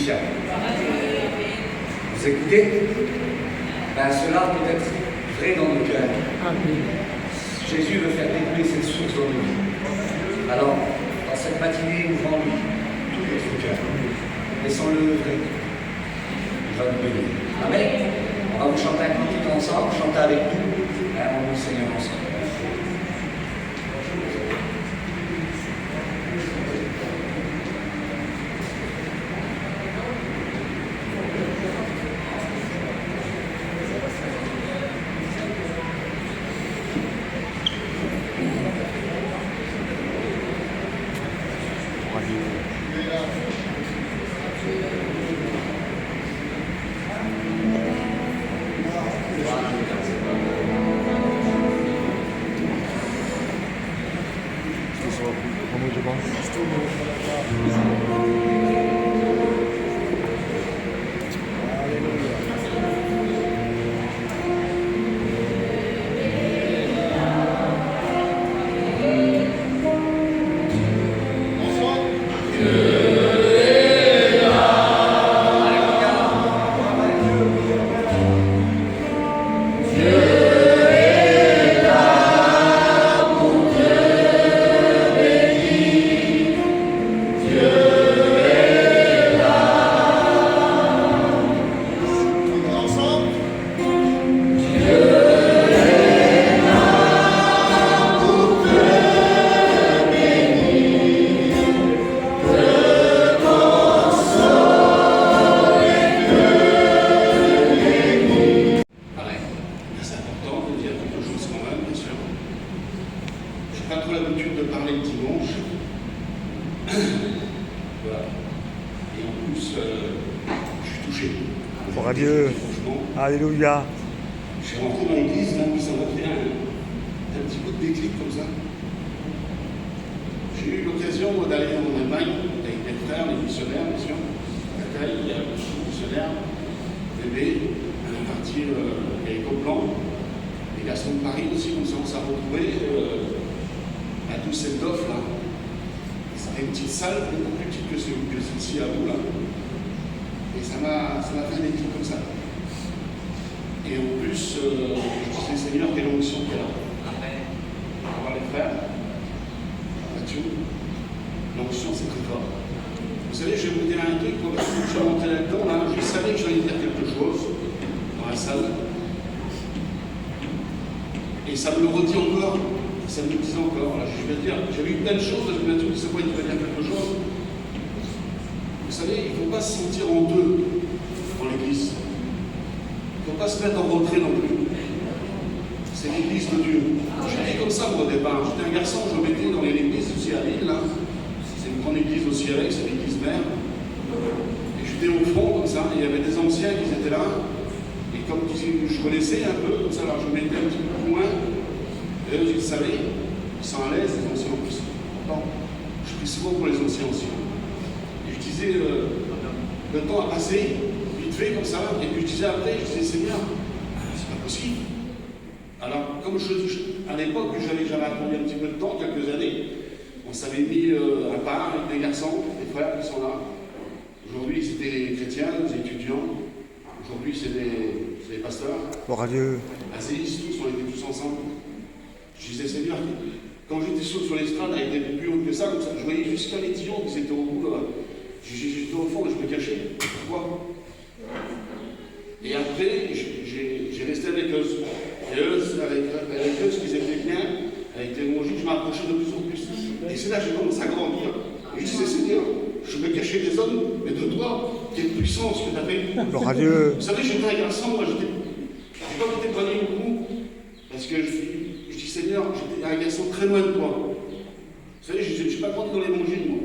fiable. Vous écoutez? Ben, cela peut être vrai dans nos cœurs. Jésus veut faire découler cette source dans nos vies. Alors, dans cette matinée, ouvrons-lui tout notre cœur. Laissons-le œuvrer. Il va nous bénir. Amen. On va vous chanter un cantique ensemble, chanter avec nous. Allons nous Seigneur ensemble. Gloire à Dieu. Alléluia. Je suis rentré dans l'église, là, puis ça m'a fait un petit coup de déclic comme ça. J'ai eu l'occasion d'aller en Allemagne avec mes frères, les missionnaires, bien sûr. À Taille, il y a un missionnaire, bébé, on est parti avec Copland, les garçons de Paris aussi, comme ça on s'est retrouvés à Düsseldorf, là. C'était une petite salle, beaucoup plus petite que celle-ci à vous, là. Et ça m'a fait un déclic comme ça. Et en plus, je disais, Seigneur, quelle onction qu'il y a là. On va voir les frères. Mathieu, l'onction, c'est très fort. Vous savez, je vais vous dire un truc, quand je suis rentré là-dedans, là, je savais que j'allais dire quelque chose dans la salle. Et ça me le redit encore, ça me le dit encore. Là, je vais dire, j'avais eu plein de choses, je me suis dit, c'est quoi, il va dire quelque chose. Vous savez, il ne faut pas se sentir en deux dans l'église. Il ne faut pas se mettre en retrait non plus. C'est l'église de Dieu. J'étais comme ça, moi, au départ. J'étais un garçon, je m'étais dans l'église aussi à Lille, là. C'est une grande église aussi avec, c'est l'église mère. Et j'étais au fond, comme ça, et il y avait des anciens qui étaient là. Et comme je connaissais un peu, comme ça, alors je m'étais un petit peu plus loin. Et eux, ils savaient, ils sont à l'aise, les anciens en plus. Pourtant, je prie souvent pour les anciens aussi. Et je disais, le temps a passé, vite fait comme ça, et puis je disais après, je disais, Seigneur, c'est pas possible. Alors, comme à l'époque, j'avais attendu un petit peu de temps, quelques années, on s'avait mis à part avec des garçons, des frères qui sont là. Aujourd'hui, c'était des chrétiens, des étudiants. Aujourd'hui, c'est des pasteurs. Gloire à Dieu. Azéis, tous, on était tous ensemble. Je disais, Seigneur, quand j'étais sur l'estrade, elle était plus haute que ça, comme ça, je voyais jusqu'à l'étillon qui étaient au bout là. J'étais au fond, je me cachais. Pourquoi? Et après, j'ai resté avec eux. Et eux, avec eux, ce qu'ils étaient bien, avec l'évangile, je m'approchais de plus en plus. Et c'est là que j'ai commencé à grandir. Et je disais, Seigneur, je me cachais des hommes, mais de toi, quelle puissance que tu avais. Gloire à Dieu. Vous savez, j'étais un garçon, moi, j'ai pas été prenez beaucoup, parce que je dis, Seigneur, j'étais un garçon très loin de toi. Vous savez, je ne suis pas grandi dans l'évangile, moi.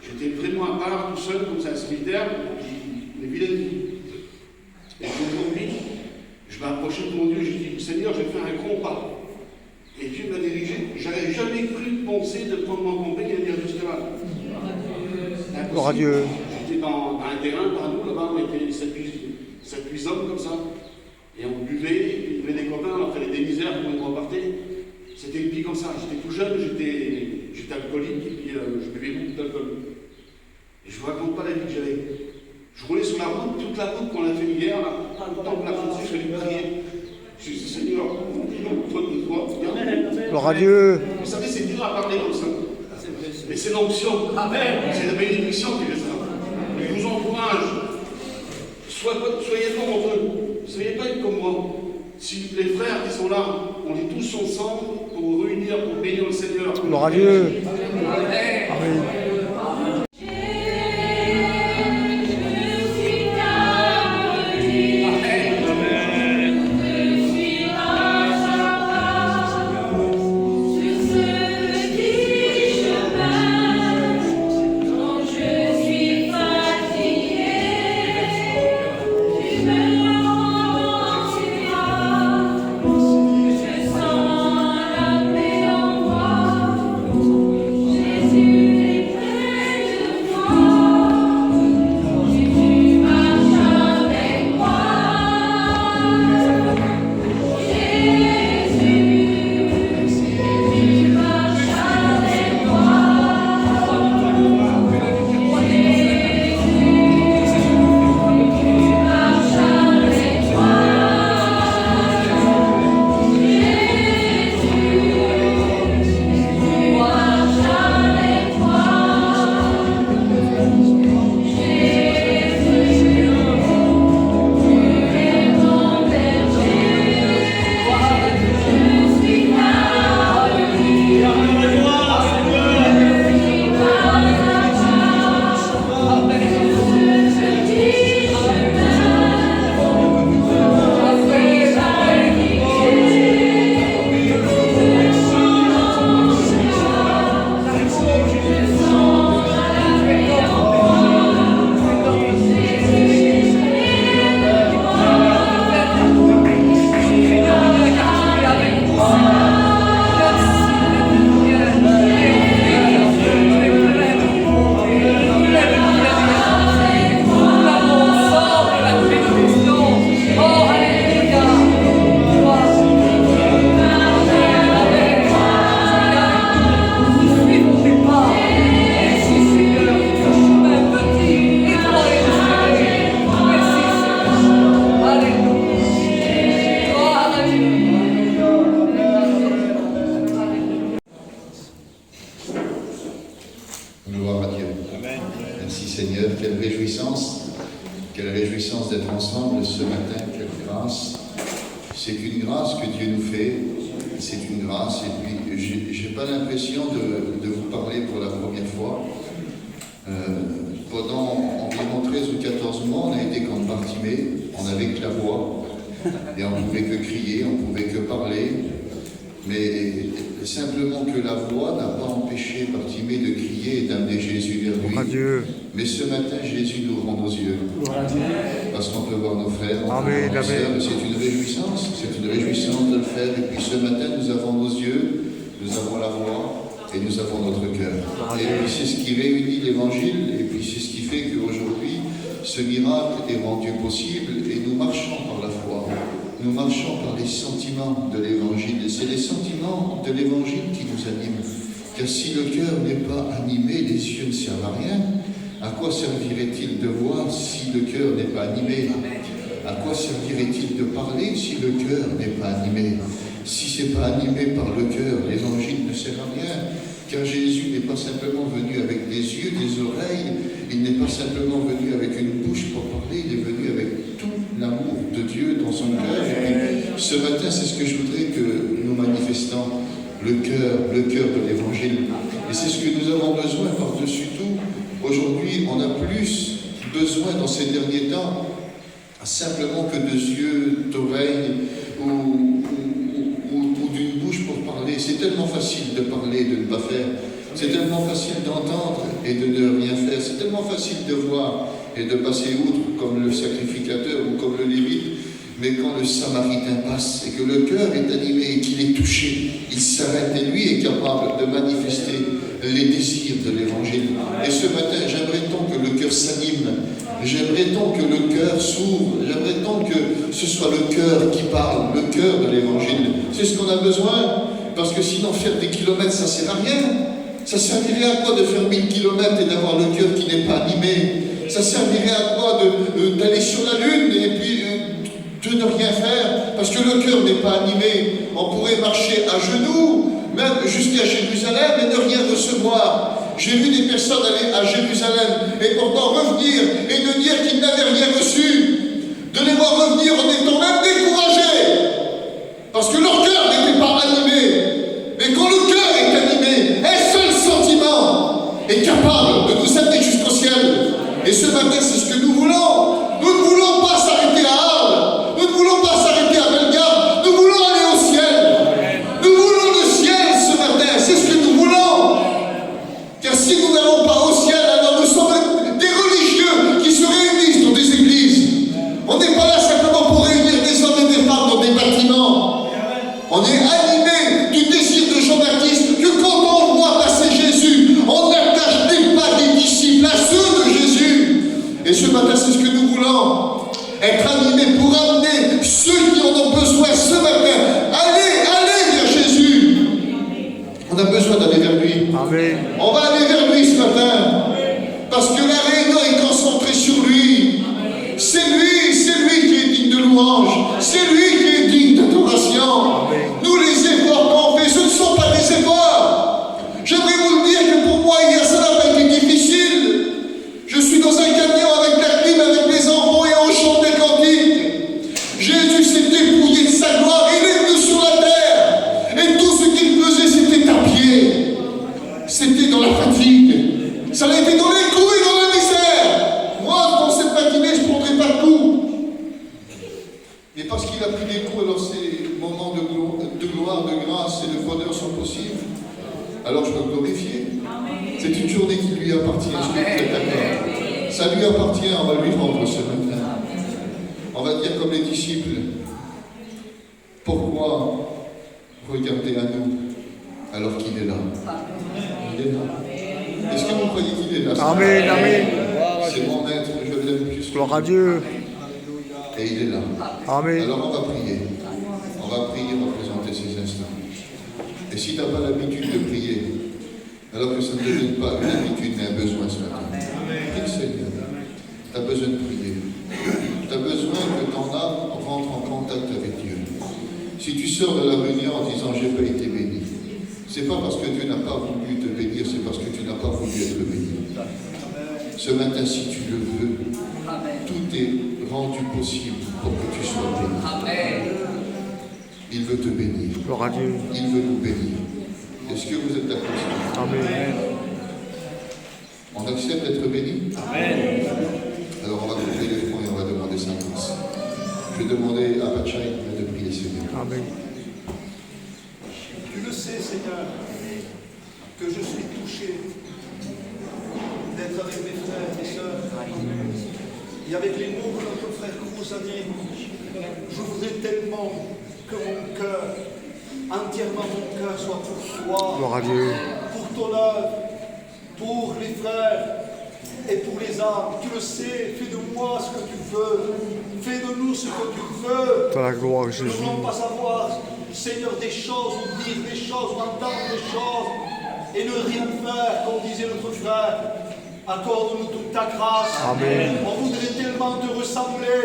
J'étais vraiment à part, tout seul, comme ça, un solitaire, qui les vilaines vies. Et aujourd'hui, je m'approchais de mon Dieu, je dis, Seigneur, j'ai fait un grand pas. Et Dieu m'a dirigé. J'avais jamais cru penser de prendre mon compagnie et de dire jusqu'à là. Gloire à Dieu. J'étais dans un terrain par nous, là-bas, on était 7-8 hommes comme ça. Et on buvait, et puis il y avait des copains, on faisait des misères quand on repartait. C'était une vie comme ça. J'étais tout jeune, j'étais alcoolique, et puis je buvais beaucoup d'alcool. Et je ne vous raconte pas la vie que j'avais. Je roulais sur la route, toute la route qu'on a fait hier, là, tout le temps que la route, je lui prier. Je dis, Seigneur, toi de toi, viens. Gloire à Dieu. Vous savez, c'est dur à parler comme ça. Mais c'est l'onction. C'est la bénédiction qui fait ça. Je vous encourage. Soyez nombreux. Ne soyez pas comme moi. Si les frères qui sont là, on est tous ensemble pour nous réunir, pour bénir le Seigneur. Gloire à Dieu. Amen. Amen. Gloire à Dieu. Amen. Merci Seigneur, quelle réjouissance d'être ensemble ce matin, quelle grâce. C'est une grâce que Dieu nous fait, c'est une grâce, et puis je n'ai pas l'impression de vous parler pour la première fois. Pendant environ 13 ou 14 mois, on a été comme Bartimée, on n'avait que la voix, et on ne pouvait que crier, on ne pouvait que parler, mais simplement que la voix n'a pas empêché Bartimée de crier et d'amener Jésus vers lui. Gloire à Dieu. Mais ce matin, Jésus nous rend nos yeux, parce qu'on peut voir nos frères, Amen, nos sœurs, amen. c'est une réjouissance de le faire, et puis ce matin, nous avons nos yeux, nous avons la voix, et nous avons notre cœur. Et puis c'est ce qui réunit l'Évangile, et puis c'est ce qui fait qu'aujourd'hui, ce miracle est rendu possible, et nous marchons par la foi. Nous marchons par les sentiments de l'Évangile, et c'est les sentiments de l'Évangile qui nous animent. Car si le cœur n'est pas animé, les yeux ne servent à rien. À quoi servirait-il de voir si le cœur n'est pas animé? À quoi servirait-il de parler si le cœur n'est pas animé? Si ce n'est pas animé par le cœur, l'Évangile ne sert à rien. Car Jésus n'est pas simplement venu avec des yeux, des oreilles, il n'est pas simplement venu avec une bouche pour parler, il est venu avec tout l'amour de Dieu dans son cœur. Et puis, ce matin, c'est ce que je voudrais que nous manifestons, le cœur de l'Évangile. Et c'est ce que nous avons besoin par-dessus tout. Aujourd'hui, on a plus besoin dans ces derniers temps, simplement que de yeux, d'oreilles ou d'une bouche pour parler. C'est tellement facile de parler et de ne pas faire. C'est tellement facile d'entendre et de ne rien faire. C'est tellement facile de voir et de passer outre comme le sacrificateur ou comme le lévite. Mais quand le samaritain passe et que le cœur est animé et qu'il est touché, il s'arrête et lui est capable de manifester les désirs de l'Évangile. Et ce matin, j'aimerais tant que le cœur s'anime, j'aimerais tant que le cœur s'ouvre, j'aimerais tant que ce soit le cœur qui parle, le cœur de l'Évangile. C'est ce qu'on a besoin, parce que sinon faire des kilomètres, ça ne sert à rien. Ça servirait à quoi de faire 1000 kilomètres et d'avoir le cœur qui n'est pas animé? Ça servirait à quoi d'aller sur la lune et puis de ne rien faire, parce que le cœur n'est pas animé. On pourrait marcher à genoux, même jusqu'à Jérusalem, et ne rien recevoir. J'ai vu des personnes aller à Jérusalem et pourtant revenir et de dire qu'ils n'avaient rien reçu. De les voir revenir en étant même découragés, parce que leur cœur n'était pas animé. Mais quand le cœur est animé, un seul sentiment est capable de nous amener jusqu'au ciel. Et ce matin, c'est ce que nous voulons. Nous ne voulons pas s'arrêter à Arles. Nous ne voulons pas s'arrêter à Bellegarde. Nous voulons aller au ciel. Nous voulons le ciel ce matin. C'est ce que nous voulons. Car si nous n'allons pas au ciel, alors nous sommes des religieux qui se réunissent dans des églises. On n'est pas là simplement pour réunir des hommes et des femmes dans des bâtiments. On est animé du désir de Jean-Baptiste que quand on voit passer Jésus, on n'attache pas des disciples à ceux de Jésus. Et ce matin, c'est ce que nous voulons. Être animés pour amener ceux qui en ont besoin ce matin. Allez vers Jésus. On a besoin d'aller vers lui. Amen. On va aller vers lui ce matin. Parce que la réunion est concentrée sur lui. C'est lui qui est digne de louange. C'est lui qui est digne d'adoration. Nous, les efforts qu'on fait, ce ne sont pas des efforts. J'aimerais vous le dire que pour moi, hier, ça n'a pas été difficile. Je suis dans un camion avec la clim, avec les enfants et on chante des cantiques. Jésus s'est dépouillé de sa gloire, il est venu sur la terre. Et tout ce qu'il faisait, c'était à pied. C'était dans la fatigue. Ça a été dans les coups et dans la misère. Moi, dans cette matinée, je ne prendrai pas de coups. Et parce qu'il a pris des coups, alors ces moments de gloire, de grâce et de bonheur sont possibles. Alors je peux me glorifier. C'est une journée qui lui appartient. Est-ce que vous êtes d'accord? Ça lui appartient, on va lui rendre ce matin. On va dire comme les disciples, pourquoi regarder à nous alors qu'il est là? Il est là. Est-ce que vous croyez qu'il est là? Amen, amen. C'est mon maître, je l'aime plus. Gloire à Dieu. Et il est là. Amen. Alors on va prier. On va prier, on va présenter ces instants. Et si tu n'as pas l'habitude de prier, alors que ça ne devient pas une habitude mais un besoin ce matin, prie le Seigneur. Tu as besoin de prier. Tu as besoin que ton âme rentre en contact avec Dieu. Si tu sors de la réunion en disant j'ai pas été béni, c'est pas parce que Dieu n'a pas voulu te bénir, c'est parce que tu n'as pas voulu être béni. Ce matin, si tu le veux, tout est rendu possible pour que tu sois béni. Il veut te bénir. Gloire à Dieu. Il veut nous bénir. Est-ce que vous êtes d'accord? Amen. On accepte d'être béni? Amen. Alors on va couper les fonds et on va demander sa grâce. Je vais demander à Bachai de prier, Seigneur. Amen. Tu le sais, Seigneur, que je suis touché d'être avec mes frères et sœurs. Et avec les mots que notre frère Cruz a dit, je voudrais tellement que mon cœur, entièrement mon cœur, soit pour toi, Gloire à Dieu. pour ton œuvre, pour les frères et pour les âmes. Tu le sais, fais de moi ce que tu veux, fais de nous ce que tu veux. Toi la gloire, Nous ne Jésus. voulons pas savoir, Seigneur, des choses, ou dire des choses, ou entendre des choses, et ne rien faire, comme disait notre frère. Accorde-nous toute ta grâce. Amen. On voudrait tellement te ressembler.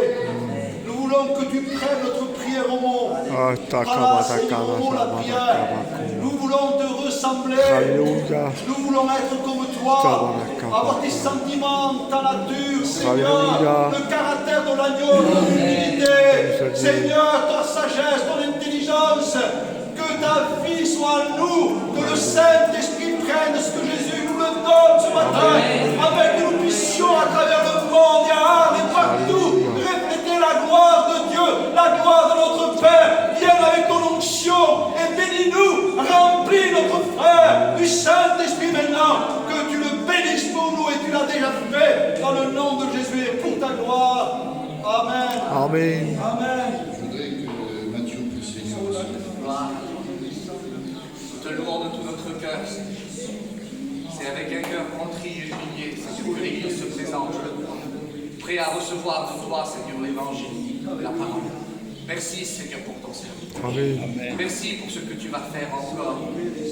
Nous voulons que tu prennes notre prière au mot. Voilà, Seigneur, au mot la prière. Nous voulons te ressembler. Alléluia. Nous voulons être comme toi. Avoir tes sentiments, ta nature, Seigneur. Alléluia. Le caractère de l'agneau, ton humilité. Seigneur, ta sagesse, ton intelligence. Que ta vie soit en nous. Que le Saint-Esprit prenne ce que Jésus nous le donne ce matin. Avec que nous puissions à travers le monde et à Arles et partout refléter la gloire de Dieu, la gloire de notre Père. Viens avec ton onction et bénis-nous. Remplis notre frère du Saint-Esprit maintenant. Que tu le bénisses pour nous et tu l'as déjà fait dans le nom de Jésus et pour ta gloire. Amen. Amen. Amen. Je voudrais que Mathieu prie, Seigneur, aussi. Nous te louons de tout notre cœur, Seigneur. C'est avec un cœur contrit et humilié, Seigneur, que l'Église se présente, je le crois, prêt à recevoir de toi, Seigneur, l'Évangile, la parole. Merci, Seigneur, pour ton service. Amen. Merci pour ce que tu vas faire encore.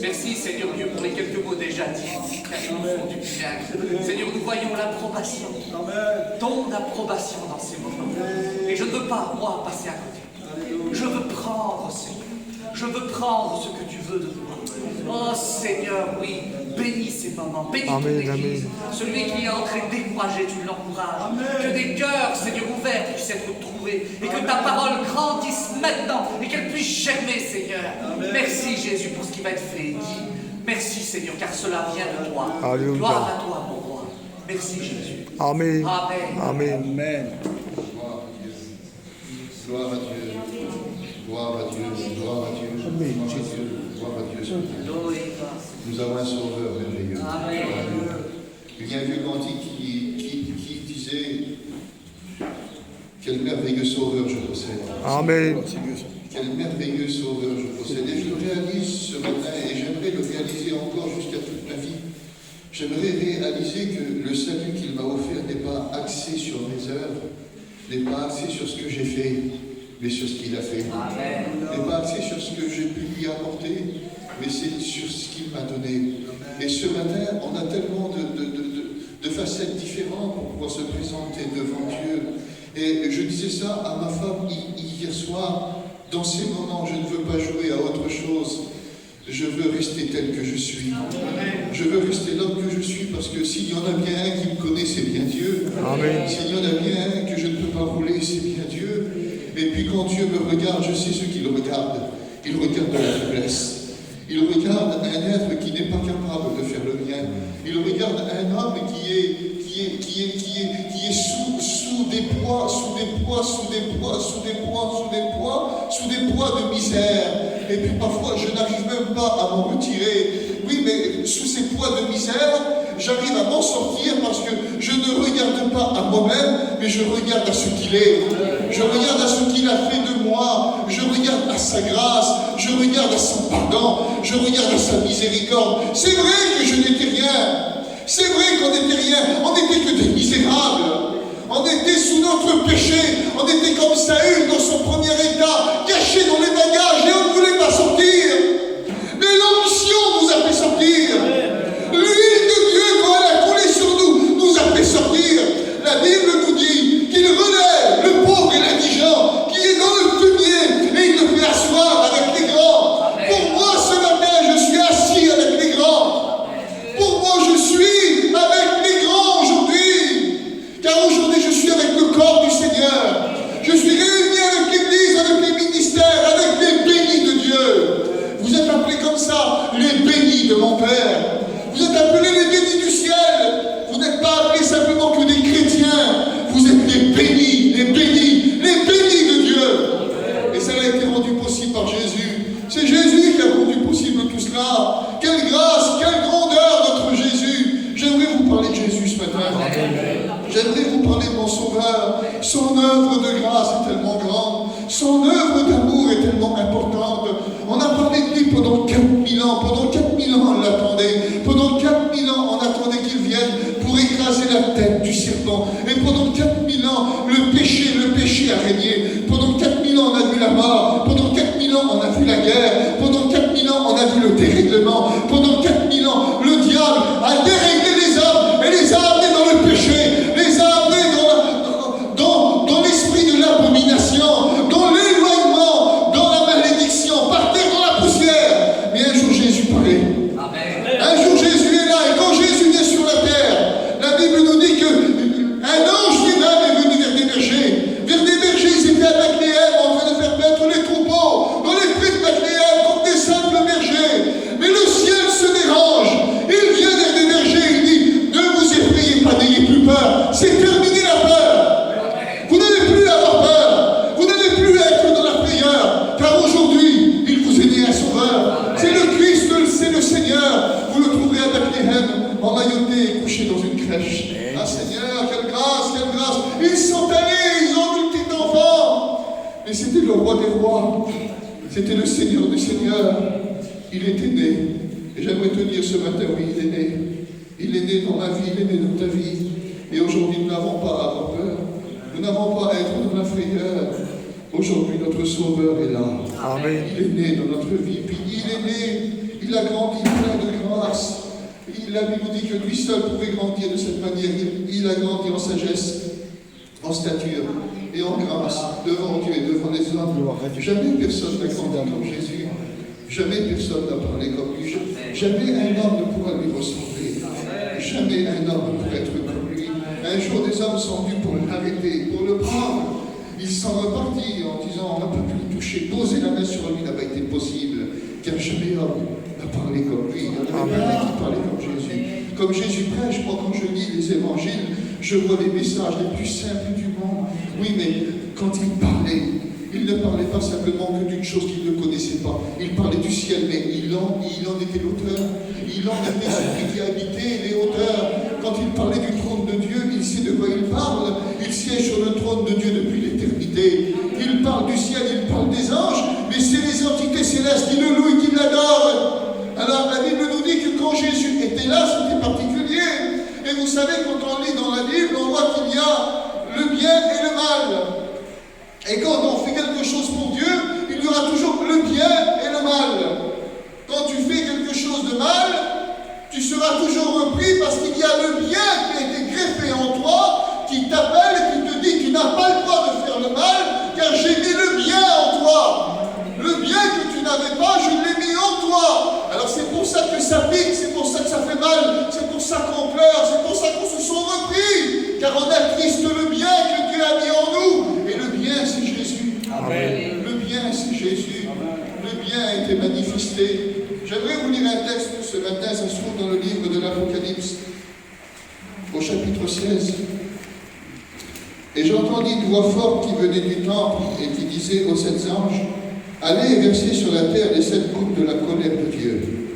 Merci, Seigneur Dieu, pour les quelques mots déjà dits, car ils nous font du bien. Seigneur, nous voyons l'approbation. ton approbation dans ces moments. Et je ne veux pas, moi, passer à côté. Je veux prendre, Seigneur. Je veux prendre ce que tu veux de moi. Oh Seigneur, oui, bénis ces moments, bénis ton Église. Celui qui est entré découragé, tu l'encourages. Que des cœurs, Seigneur, ouverts puissent être trouvés. Et que ta parole grandisse maintenant et qu'elle puisse germer, Seigneur. Merci Jésus pour ce qui va être fait et dit. Merci Seigneur, car cela vient de toi. Alléluia. Gloire à toi, mon roi. Merci Jésus. Amen. Amen. Amen. Amen. Gloire à Dieu. Gloire à Dieu. Gloire à Dieu. Gloire à Dieu. Gloire à Dieu. Nous avons un sauveur merveilleux. Amen. Il y a un vieux cantique qui disait quel merveilleux sauveur je possède. Amen. Quel merveilleux sauveur je possède. Et je le réalise ce matin et j'aimerais le réaliser encore jusqu'à toute ma vie. J'aimerais réaliser que le salut qu'il m'a offert n'est pas axé sur mes œuvres, n'est pas axé sur ce que j'ai fait, mais sur ce qu'il a fait. N'est pas axé sur ce que j'ai pu lui apporter, mais c'est sur ce qu'il m'a donné. Et ce matin, on a tellement de facettes différentes pour pouvoir se présenter devant Dieu. Et je disais ça à ma femme hier soir. Dans ces moments, je ne veux pas jouer à autre chose. Je veux rester tel que je suis. Je veux rester l'homme que je suis parce que s'il y en a bien un qui me connaît, c'est bien Dieu. Amen. S'il y en a bien un que je ne peux pas rouler, c'est bien Dieu. Et puis quand Dieu me regarde, je sais ce qu'il regarde. Il regarde de la faiblesse. Il regarde un être qui n'est pas capable de faire le bien. Il regarde un homme qui est sous des poids de misère. Et puis parfois, je n'arrive même pas à m'en retirer. Oui, mais sous ces poids de misère, j'arrive à m'en sortir parce que je ne regarde pas à moi-même, mais je regarde à ce qu'il est. Je regarde à ce qu'il a fait de moi. Je regarde à sa grâce. Je regarde à son pardon. Je regarde à sa miséricorde. C'est vrai que je n'étais rien. C'est vrai qu'on n'était rien. On n'était que des misérables. On était sous notre péché. On était comme Saül dans son premier état, caché dans les bagages et on ne voulait pas sortir. Mais l'onction nous a fait sortir. L'huile de Dieu, quand elle a coulé sur nous, nous a fait sortir. La Bible nous dit qu'il relève le pauvre et l'indigent qui est dans le fumier et il le fait asseoir avec les grands. Pour moi, ce matin, je suis assis avec les grands. Pour moi, je suis avec les grands aujourd'hui. Car aujourd'hui, je suis avec le corps du Seigneur. Je suis réuni avec l'Église, avec les ministères, avec les bénis de Dieu. Vous êtes appelés comme ça, les bénis de mon Père. Vous êtes appelés les bénis du ciel. Vous n'êtes pas appelés simplement que des chrétiens. Vous êtes les bénis de Dieu. Et ça a été rendu possible par Jésus. C'est Jésus qui a rendu possible tout cela. Quelle grâce, quelle grandeur notre Jésus. J'aimerais vous parler de Jésus ce matin. J'aimerais vous parler de mon Sauveur. Son œuvre de grâce est tellement grande. Son œuvre d'amour est tellement importante. On a parlé de lui pendant 4000 ans. Pendant 4000 ans, on l'attendait. Pendant 4000 ans, on attendait qu'il vienne pour écraser la tête du serpent. Et pendant 4000 ans, le péché a régné. Pendant 4000 ans, on a vu la mort. Pendant 4000 ans, on a vu la guerre. Pendant 4000 ans, on a vu le dérèglement. Pendant 4000 ans, le diable a déréglé les hommes et les a amenés dans le péché. Les a amenés dans l'esprit de l'abomination, dans l'éloignement, dans la malédiction, par terre dans la poussière. Mais un jour Jésus parlait. Un jour Jésus est là, et quand Jésus est sur la terre, la Bible nous dit qu'un ange divin est venu vers des bergers. Vers des bergers, ils étaient à Bethléem en train de faire mettre les troupeaux dans les prés de Bethléem comme des simples bergers. Mais le ciel se dérange. Il vient vers des bergers, il dit: ne vous effrayez pas, n'ayez plus peur. C'est terminé la peur. Vous n'allez plus avoir peur. Vous n'allez plus être dans la frayeur. Car aujourd'hui, il vous est né un sauveur. C'est le Christ, c'est le Seigneur. Vous le trouverez à Bethléem, emmailloté et couché dans une crèche. Ah Seigneur, quelle grâce, quelle grâce. Ils sont allés, ils ont eu le petit enfant. Mais c'était le roi des rois. C'était le Seigneur des seigneurs. Il était né. Et j'aimerais te dire ce matin, oui, il est né. Il est né dans ma vie, il est né dans ta vie. Et aujourd'hui, nous n'avons pas à avoir peur. Nous n'avons pas à être dans la frayeur. Aujourd'hui, notre Sauveur est là. Amen. Il est né dans notre vie. Puis il est né, il a grandi plein de grâce. La Bible nous dit que lui seul pouvait grandir de cette manière. Il a grandi en sagesse. en stature et en grâce devant Dieu et devant les hommes. Jamais personne n'a grandi comme Jésus. Jamais personne n'a parlé comme lui. Jamais un homme ne pourra lui ressembler. Jamais un homme ne pourra être comme lui. Un jour, des hommes sont venus pour l'arrêter, pour le prendre. Ils sont repartis en disant, on n'a pas pu le toucher. Poser la main sur lui n'a pas été possible, car jamais homme n'a parlé comme lui. Il n'y en avait pas qui parlait comme Jésus. Comme Jésus prêche, moi quand je lis les évangiles, je vois les messages les plus simples du monde. Oui, mais quand il parlait, il ne parlait pas simplement que d'une chose qu'il ne connaissait pas. Il parlait du ciel, mais il en était l'auteur. Il en était celui qui habitait les hauteurs. Quand il parlait du trône de Dieu, il sait de quoi il parle. Il siège sur le trône de Dieu depuis l'éternité. Il parle du ciel, il parle des anges, mais c'est les entités célestes qui le louent et qui l'adorent. Alors la Bible nous dit que quand Jésus était là, c'était particulier. Et vous savez, quand on lit dans la Bible, on voit qu'il y a le bien et le mal. Et quand on fait quelque chose pour Dieu, il y aura toujours le bien et le mal. Quand tu fais quelque chose de mal, tu seras toujours repris parce qu'il y a le bien qui a été greffé en toi, qui t'appelle et qui te dit tu n'as pas le droit de faire le mal, car j'ai mis le bien en toi. Le bien que tu n'avais pas, je l'ai mis en toi. Alors c'est pour ça que ça pique, c'est pour ça que ça fait mal, c'est pour ça qu'on pleure, c'est pour ça qu'on se sent repris, car on attriste le bien que Dieu a mis en nous. Et le bien, c'est Jésus. Amen. Le bien, c'est Jésus. Le bien a été manifesté. J'aimerais vous lire un texte ce matin, ça se trouve dans le livre de l'Apocalypse, au chapitre 16. Et j'entendis une voix forte qui venait du temple et qui disait aux 7 anges, allez verser sur la terre les 7 coupes de la colère de Dieu.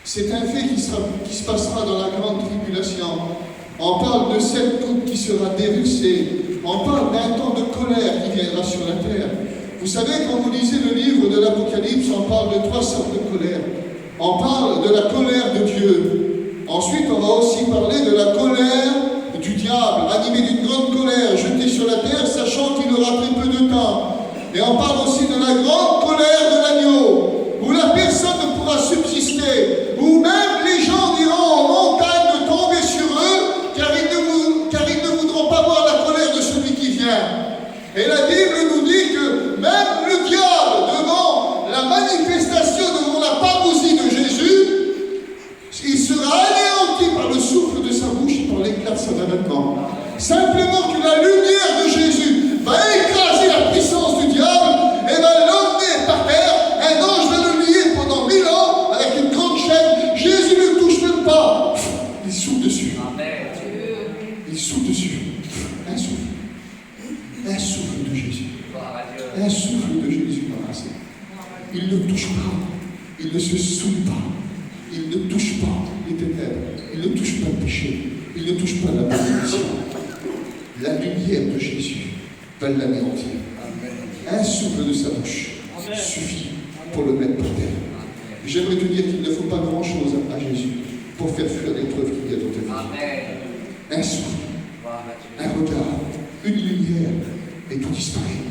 C'est un fait qui se passera dans la grande tribulation. On parle de 7 coupes qui sera déversée. On parle d'un temps de colère qui viendra sur la terre. Vous savez, quand vous lisez le livre de l'Apocalypse, on parle de 3 sortes de colère. On parle de la colère de Dieu. Ensuite, on va aussi parler de la colère du diable, animé d'une grande colère, jeté sur la terre, sachant qu'il aura très peu de temps. Et on parle aussi de la grande colère de l'agneau, où la personne ne pourra subsister, où même les gens diront aux montagnes de tomber sur eux, car ils ne voudront pas voir la colère de celui qui vient. Et la Bible nous dit que même le diable, devant la manifestation, devant la parousie de Jésus, il sera anéanti par le souffle de sa bouche et par l'éclat de son avènement. Simplement que la lumière de Jésus va écraser la puissance du diable et va l'emmener par terre. Un ange va le lier pendant 1000 ans avec une grande chaîne. Jésus ne touche même pas. Il souffle dessus. Il souffle dessus. Un souffle. Un souffle de Jésus. Un souffle de Jésus dans la scène. Il ne touche pas. Il ne se saoule pas. Il ne touche pas les ténèbres. Il ne touche pas le péché. Il ne touche pas la malédiction. La lumière de Jésus va l'anéantir. Un souffle de sa bouche suffit pour le mettre par terre. J'aimerais te dire qu'il ne faut pas grand-chose à Jésus pour faire fuir l'épreuve qu'il y a dans ta vie. Un souffle, un regard, une lumière, et tout disparaît.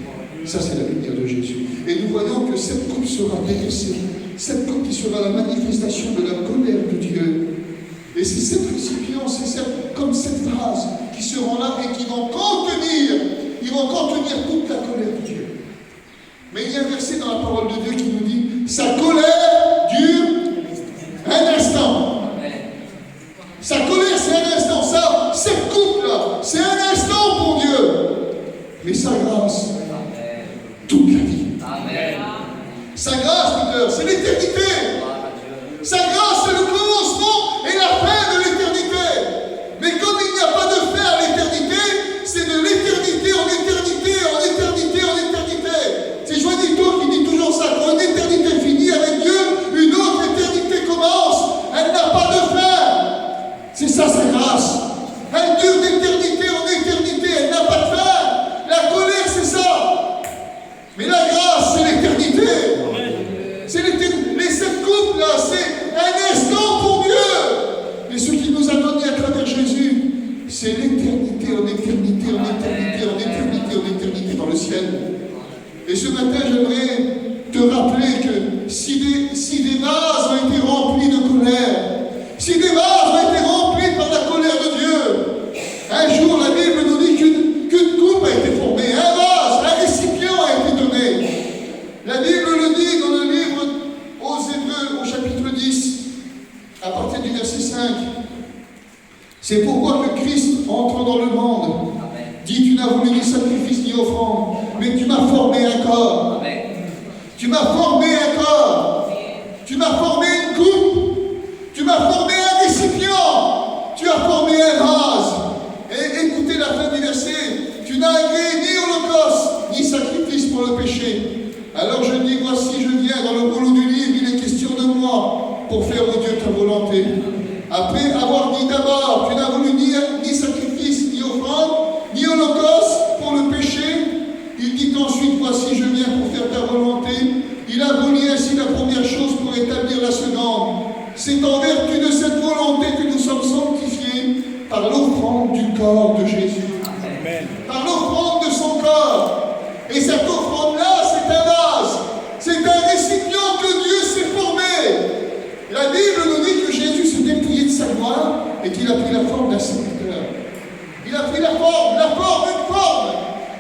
Ça, c'est la lumière de Jésus. Et nous voyons que cette coupe sera déversée. Cette coupe qui sera la manifestation de la colère de Dieu. Et c'est cette récipient, comme cette vase qui seront là et qui vont contenir toute la colère de Dieu. Mais il y a un verset dans la parole de Dieu qui nous dit « Sa colère dure un instant ». Sa colère, c'est un instant. Ça, cette coupe-là, c'est un instant pour Dieu. Mais sa grâce, toute la vie. Sa grâce, Peter, c'est l'éternité. Sa grâce, c'est le commencement et la fin de l'éternité. Mais comme il n'y a pas de fin à l'éternité, c'est de l'éternité en éternité, en éternité, en éternité. C'est Joanito qui dit toujours ça. Quand une éternité finit avec Dieu, une autre éternité commence. Elle n'a pas de fin. C'est ça sa grâce. Elle dure d'éternité en éternité. Elle n'a pas de fin. La colère, c'est ça. Mais la grâce, c'est l'éternité. C'est les 7 coupes là, c'est un instant pour Dieu. Mais ce qu'il nous a donné à travers Jésus, c'est l'éternité en éternité, en éternité, en éternité, en éternité dans le ciel. Et ce matin, j'aimerais te rappeler que si des vases ont été remplis de colère, si des vases ont été remplis par la colère de Dieu, un jour la Bible nous dit que sacrifice, ni offrande, mais tu m'as formé un corps. Amen. Tu m'as formé un corps. Tu m'as formé une coupe. Tu m'as formé un récipient. Tu as formé un vase. Et écoutez la fin du verset. Tu n'as agréé ni holocauste, ni sacrifice pour le péché. Alors je dis, voici, je viens dans le rouleau du livre, il est question de moi, pour faire, ô Dieu, ta volonté. Après avoir dit d'abord, tu n'as voulu ni sacrifice, ni offrande, ni holocauste pour le péché, il dit ensuite, voici, je viens pour faire ta volonté. Il abolit ainsi la première chose pour établir la seconde. C'est en vertu de cette volonté que nous sommes sanctifiés par l'offrande du corps de Jésus. Amen. Par l'offrande de son corps. Et cette offrande-là, c'est un vase. C'est un récipient que Dieu s'est formé. La Bible nous dit que Jésus s'est dépouillé de sa gloire et qu'il a pris la forme d'un serviteur. Il a pris la forme d'une forme.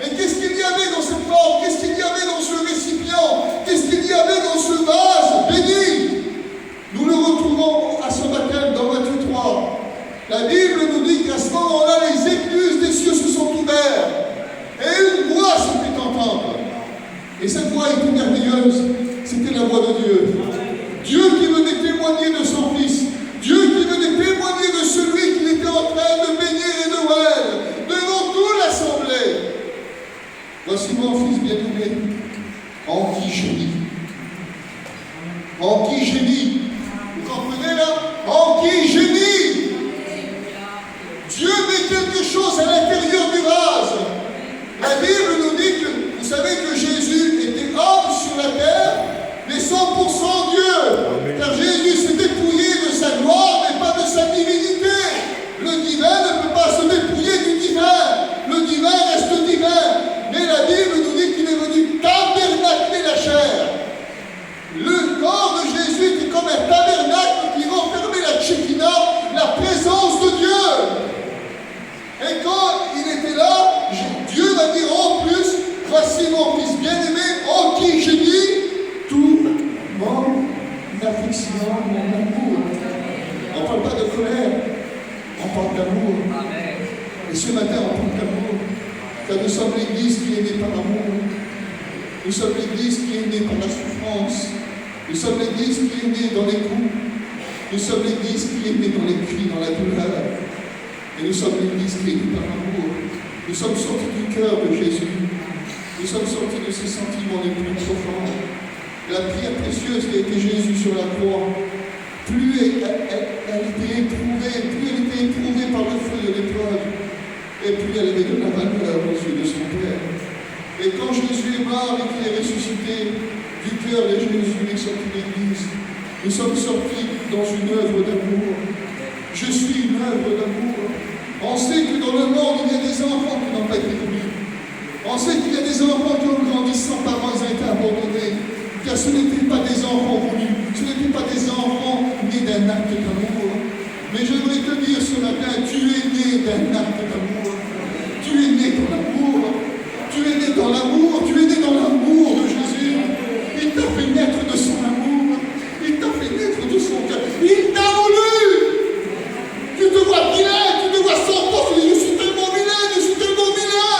Et qu'est-ce qu'il y avait dans cette forme? Qu'est-ce qu'il y avait dans ce récipient? Qu'est-ce qu'il y avait dans ce vase béni? Nous le retrouvons à ce baptême dans Matthieu 3. La Bible nous dit qu'à ce moment-là, les écluses des cieux se sont ouvertes. Et une voix se fit entendre. Et cette voix était merveilleuse. C'était la voix de Dieu. Dieu qui venait témoigner de son Fils. Dieu qui venait témoigner de celui qu'il était en train de bénir et de oindre devant toute l'assemblée. Voici mon Fils bien-aimé, en qui gémis. En qui gémis. Vous comprenez là? En qui gémis. Dieu met quelque chose à l'intérieur du vase. La Bible nous dit que, vous savez que Jésus était homme sur la terre, mais 100% Dieu. Car Jésus s'est dépouillé de sa gloire, mais pas de sa divinité. Le divin ne peut pas se dépouiller du divin. Le divin reste divin. Mais la Bible nous dit qu'il est venu tabernacler la chair. Le corps de Jésus était comme un tabernacle qui renfermait la Shekinah, la présence de Dieu. Et quand il était là, Dieu va dire en plus, voici mon Fils bien-aimé, en qui j'ai dit tout mon affection, mon amour. On ne parle pas de colère, on parle d'amour. Et ce matin, on parle d'amour. Car nous sommes l'Église qui est née par l'amour. Nous sommes l'Église qui est née par la souffrance. Nous sommes l'Église qui est née dans les coups. Nous sommes l'Église qui est née dans les cris, dans la douleur. Et nous sommes l'Église qui est née par l'amour. Nous sommes sortis du cœur de Jésus. Nous sommes sortis de ses sentiments les plus profonds. La pierre précieuse qui a été Jésus sur la croix, plus elle était éprouvée par le feu de l'épreuve, et plus elle avait de la valeur aux yeux de son Père. Et quand Jésus est mort et qu'il est ressuscité, du cœur de Jésus est sorti l'Église. Nous sommes sortis dans une œuvre d'amour. Je suis une œuvre d'amour. On sait que dans le monde, il y a des enfants qui n'ont pas été connus. On sait qu'il y a des enfants qui ont grandi sans parents, ils ont été abandonnés. Car ce n'étaient pas des enfants voulus. Ce n'étaient pas des enfants nés d'un acte d'amour. Mais je voudrais te dire ce matin, tu es né d'un acte d'amour. Tu es né dans l'amour. Tu es né dans l'amour. Tu es né dans l'amour de Jésus. Il t'a fait naître de son amour. Il t'a fait naître de son cœur. Il t'a voulu. Tu te vois vilain, tu te vois sans force. Tu dis, je suis tellement vilain, je suis tellement vilain.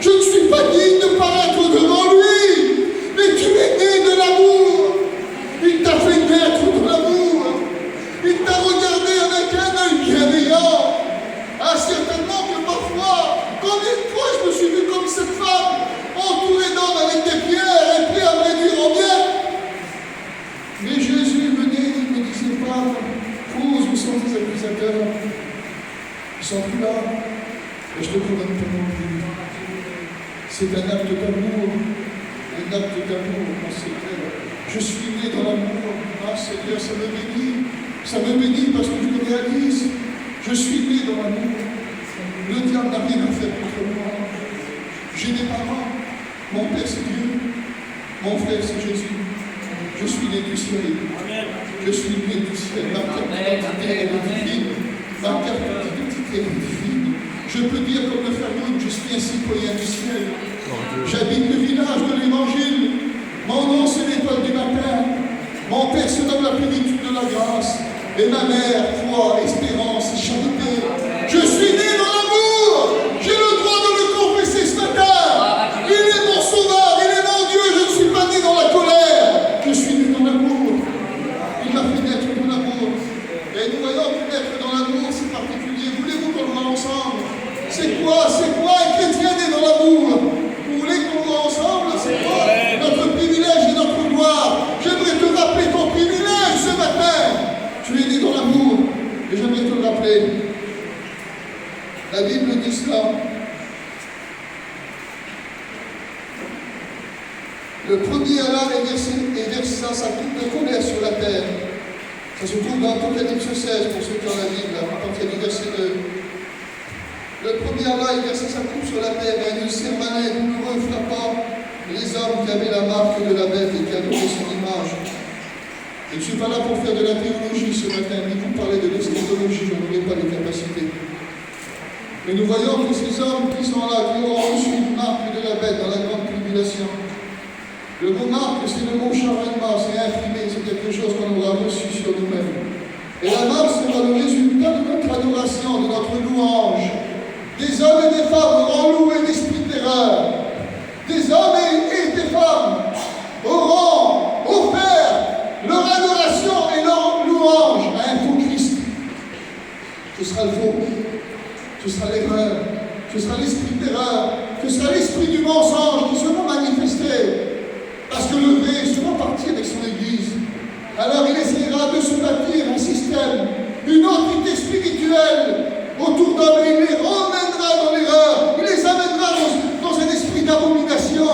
Je ne suis pas digne de paraître devant lui. Mais tu es né de l'amour. Il t'a fait naître de l'amour. Il t'a regardé avec un œil bienveillant. Ah, certainement que parfois, combien de fois je me suis vu comme cette femme, entourée d'hommes avec des pierres et prêt à me réduire en miettes. Mais Jésus venait, il me disait pas, cause, où sont tes accusateurs? Ils sont plus là. Et je te condamne pas non plus. C'est un acte d'amour. Un acte d'amour, mon Seigneur. Je suis né dans l'amour. Ah, Seigneur, ça me bénit. Ça me bénit parce que je le réalise. Je suis né dans l'amour. Le diable n'a rien à faire contre moi. J'ai des parents. Mon Père, c'est Dieu. Mon frère, c'est Jésus. Je suis né du ciel. Je suis né du ciel. Ma carte d'identité est divine. Ma carte d'identité est divine. Je peux dire comme le frère Youn, je suis un citoyen du ciel. J'habite le village de l'Évangile. Mon nom, c'est l'étoile du matin. Mon Père se donne la plénitude de la grâce. Et ma mère, foi, espérance, charité. Je suis né dans l'amour. J'ai le droit de le confesser ce matin. Le premier alla et versa sa coupe de colère sur la terre. Ça se trouve dans Apocalypse 16, pour ceux qui ont la Bible, à partir du verset 2. Le premier alla et versa sa coupe sur la terre, et un ulcère malin douloureux frappa les hommes qui avaient la marque de la bête et qui adoraient son image. Je ne suis pas là pour faire de la théologie ce matin, ni vous parler de l'eschatologie, je n'en ai pas les capacités. Mais nous voyons que ces hommes qui sont là, qui auront reçu une marque de la bête dans la grande tribulation, le mot marque, c'est le mot charvènement, c'est imprimé, c'est quelque chose qu'on aura reçu sur nous-mêmes. Et la marque sera le résultat de notre adoration, de notre louange. Des hommes et des femmes auront loué l'esprit de terreur. Des hommes et des femmes auront offert leur adoration et leur louange à un faux Christ. Ce sera le faux, ce sera l'erreur, ce sera l'esprit de terreur, ce sera l'esprit du mensonge qui sera manifesté. Parce que le vrai sera parti avec son Église. Alors il essaiera de se bâtir un système, une entité spirituelle autour d'hommes, et il les emmènera dans l'erreur, il les amènera dans un esprit d'abomination,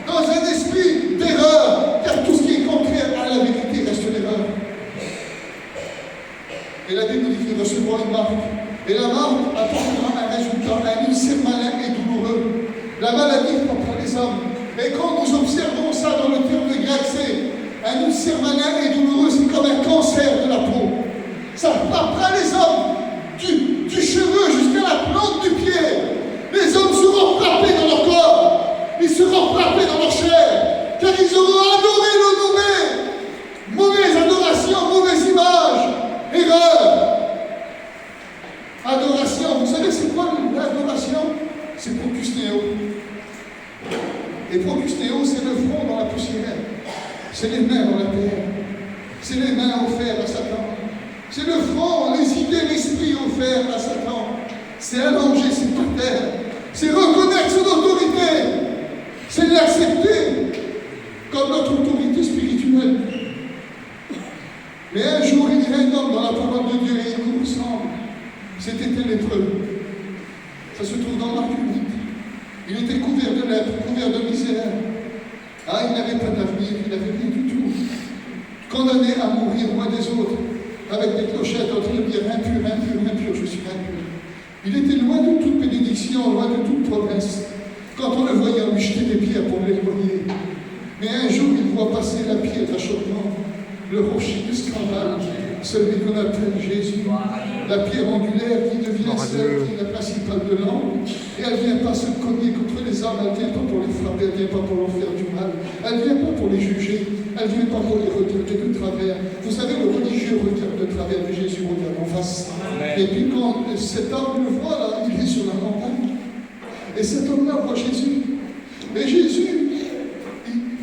dans un esprit d'erreur, car tout ce qui est contraire à la vérité reste l'erreur. Et la Bible dit qu'ils recevront une marque. Et la marque apportera un résultat, un ulcère malin et douloureux. La maladie frappera les hommes. Et quand nous observons ça dans le terme grec, c'est un ulcère malin et douloureux, c'est comme un cancer de la peau. Ça frappera les hommes du cheveu jusqu'à la plante du pied. Les hommes seront frappés dans leur corps, ils seront frappés dans leur chair, car ils auront adoré le mauvais. Mauvaise adoration, mauvaise image, erreur. Adoration, vous savez c'est quoi l'adoration? C'est procusnéo. Et procusnéo, c'est le front dans la poussière. C'est les mains dans la terre. C'est les mains offertes à Satan. C'est le front, les idées, l'esprit offerts à Satan. C'est allonger, c'est par terre. C'est reconnaître son autorité. C'est l'accepter comme notre autorité spirituelle. Mais un jour, il y a un homme dans la parole de Dieu et il nous ressemble. C'était un lépreux. Ça se trouve dans Marc 8. Il était couvert de lèpre, couvert de misère. Ah, il n'avait pas d'avenir, il n'avait rien du tout. Condamné à mourir loin des autres, avec des clochettes en train de dire impur, impur, impur, je suis impur. Il était loin de toute bénédiction, loin de toute promesse. Quand on le voyait, on lui jetait des pierres pour l'éloigner. Mais un jour, il voit passer la pierre d'achoppement, le rocher du scandale, celui qu'on appelle Jésus. La pierre angulaire qui devient celle qui est la principale de l'angle. Et elle ne vient pas se cogner contre les hommes, elle ne vient pas pour les frapper, elle ne vient pas pour leur faire du mal, elle ne vient pas pour les juger, elle ne vient pas pour les regarder de travers. Vous savez, le religieux regarde de travers, mais Jésus regarde en face. Amen. Et puis quand cet homme le voit, là, il est sur la montagne. Et cet homme-là voit Jésus. Et Jésus,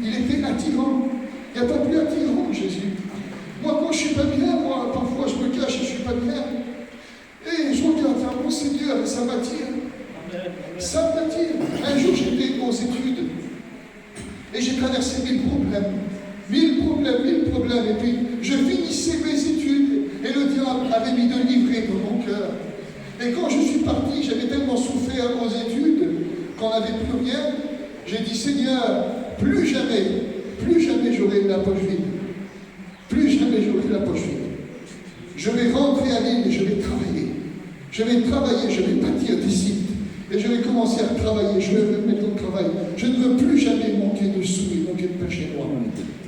il était attirant. Il n'y a pas plus attirant que Jésus. Moi, quand je ne suis pas bien, moi, parfois je me cache et je ne suis pas bien. Et je regarde vers mon Seigneur et ça m'attire. Ça m'attire. Un jour, j'étais aux études et j'ai traversé 1000 problèmes. 1000 problèmes. Et puis, je finissais mes études et le diable avait mis de l'ivraie dans mon cœur. Et quand je suis parti, j'avais tellement souffert aux études qu'on n'avait plus rien. J'ai dit, Seigneur, plus jamais j'aurai la poche vide. Plus jamais j'aurai la poche vide. Je vais rentrer à l'île et je vais travailler. Je vais bâtir des sites. Et je vais commencer à travailler. Je vais me mettre au travail. Je ne veux plus jamais manquer de sous et manquer de pain chez moi.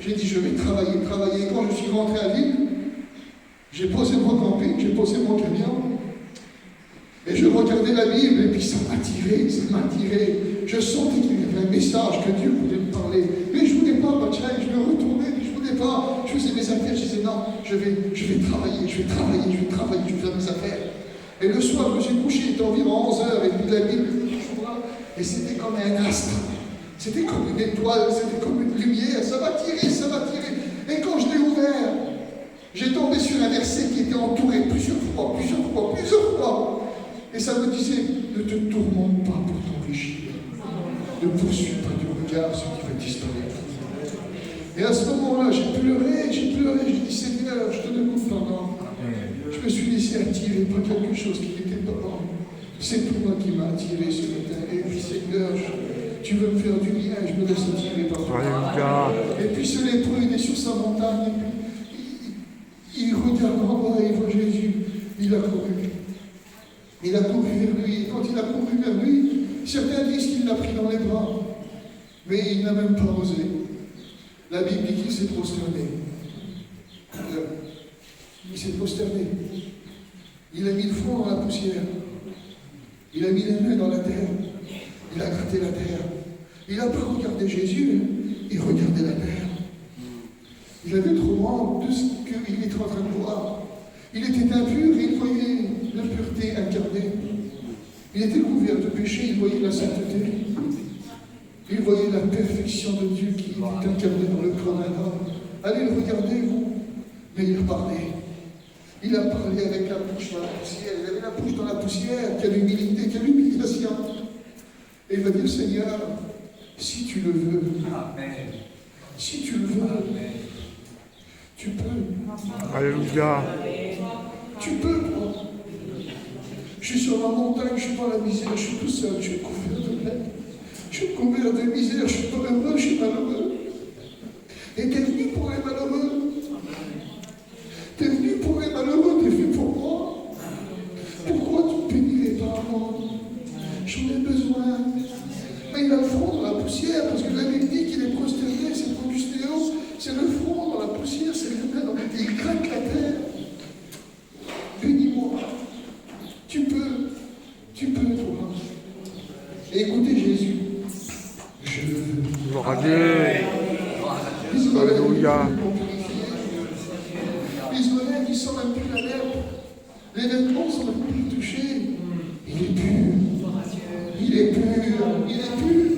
J'ai dit, je vais travailler. Et quand je suis rentré à l'île, j'ai posé mon camping, j'ai posé mon camion. Et je regardais la Bible et puis ça m'attirait. Je sentais qu'il y avait un message que Dieu voulait me parler. Mais je ne voulais pas, je me retournais, je ne voulais pas. Je faisais mes affaires, je disais non, je vais travailler, je vais faire mes affaires. Et le soir, je me suis couché, il était environ 11h, et puis la Bible était toujours là. Et c'était comme un astre. C'était comme une étoile, c'était comme une lumière. Ça m'a tiré. Et quand je l'ai ouvert, j'ai tombé sur un verset qui était entouré plusieurs fois. Et ça me disait, ne te tourmente pas pour t'enrichir. Ne poursuis pas du regard ce qui va disparaître. Et à ce moment-là, j'ai pleuré, j'ai dit, Seigneur, je te demande pardon. Je me suis laissé attirer par quelque chose qui n'était pas bon. C'est toi qui m'as attiré ce matin. Et puis, Seigneur, tu veux me faire du bien. Je Dieu laisse tirer par toi. Alléluia. Et puis ce lépreux, il est sur sa montagne, et puis il regarde en bas et il voit Jésus. Il a couru. Il a couru vers lui. Et quand il a couru vers lui, certains disent qu'il l'a pris dans les bras. Mais il n'a même pas osé. La Bible dit qu'il s'est prosterné. Il s'est prosterné. Il a mis le front dans la poussière. Il a mis les mains dans la terre. Il a gratté la terre. Il n'a pas regardé Jésus, il regardait la terre. Il avait trop honte de ce qu'il était en train de voir. Il était impur et il voyait l'impureté incarnée. Il était couvert de péché, il voyait la sainteté. Il voyait la perfection de Dieu qui était incarnée dans le corps d'un homme. Allez le regarder, vous. Mais il a parlé. Il a parlé avec la bouche dans la poussière. Il avait la bouche dans la poussière. Quelle humilité, quelle humiliation. Et il va dire, Seigneur, si tu le veux, Amen. si tu le veux, Amen. tu peux. Alléluia. Tu peux, toi. Je suis sur la montagne, je suis dans la misère, je suis tout seul, je suis couvert de peine. Je suis couvert de misère, je suis pas heureux, je suis malheureux. Et tu es venu pour les malheureux. Tu es venu pour les malheureux, tu es venu pour moi. Pourquoi tu ne bénirais pas moi? J'en ai besoin. Mais il a le front dans la poussière, parce que la Bible dit qu'il est prosterné, c'est pour Justéo, c'est le front dans la poussière, c'est le main dans la terre. Il craque la terre. Bénis-moi. Tu peux, toi. Et écoutez Jésus. Je le veux. Gloire à Dieu. Alléluia. Israël, il sent même plus la lèpre. Les vêtements sont même plus touchés. Il est pur. Il est pur. Il est pur.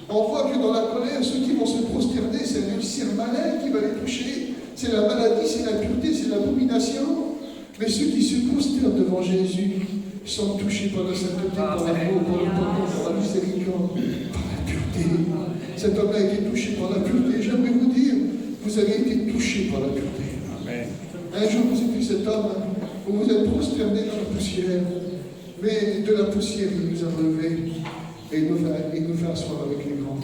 On voit que dans la colère, ceux qui vont se prosterner, c'est le cire malin qui va les toucher. C'est la maladie, c'est l'impureté, c'est l'abomination. Mais ceux qui se prosternent devant Jésus sont touchés par la sainteté, par l'amour, par le pardon, par la miséricorde, par la pureté. Cet homme a été touché par la pureté. J'aimerais vous dire, vous avez été touché par la pureté. Amen. Un jour, vous êtes cet homme, vous vous êtes prosterné dans la poussière. Mais de la poussière, il nous a relevés et il nous fait asseoir avec les grands.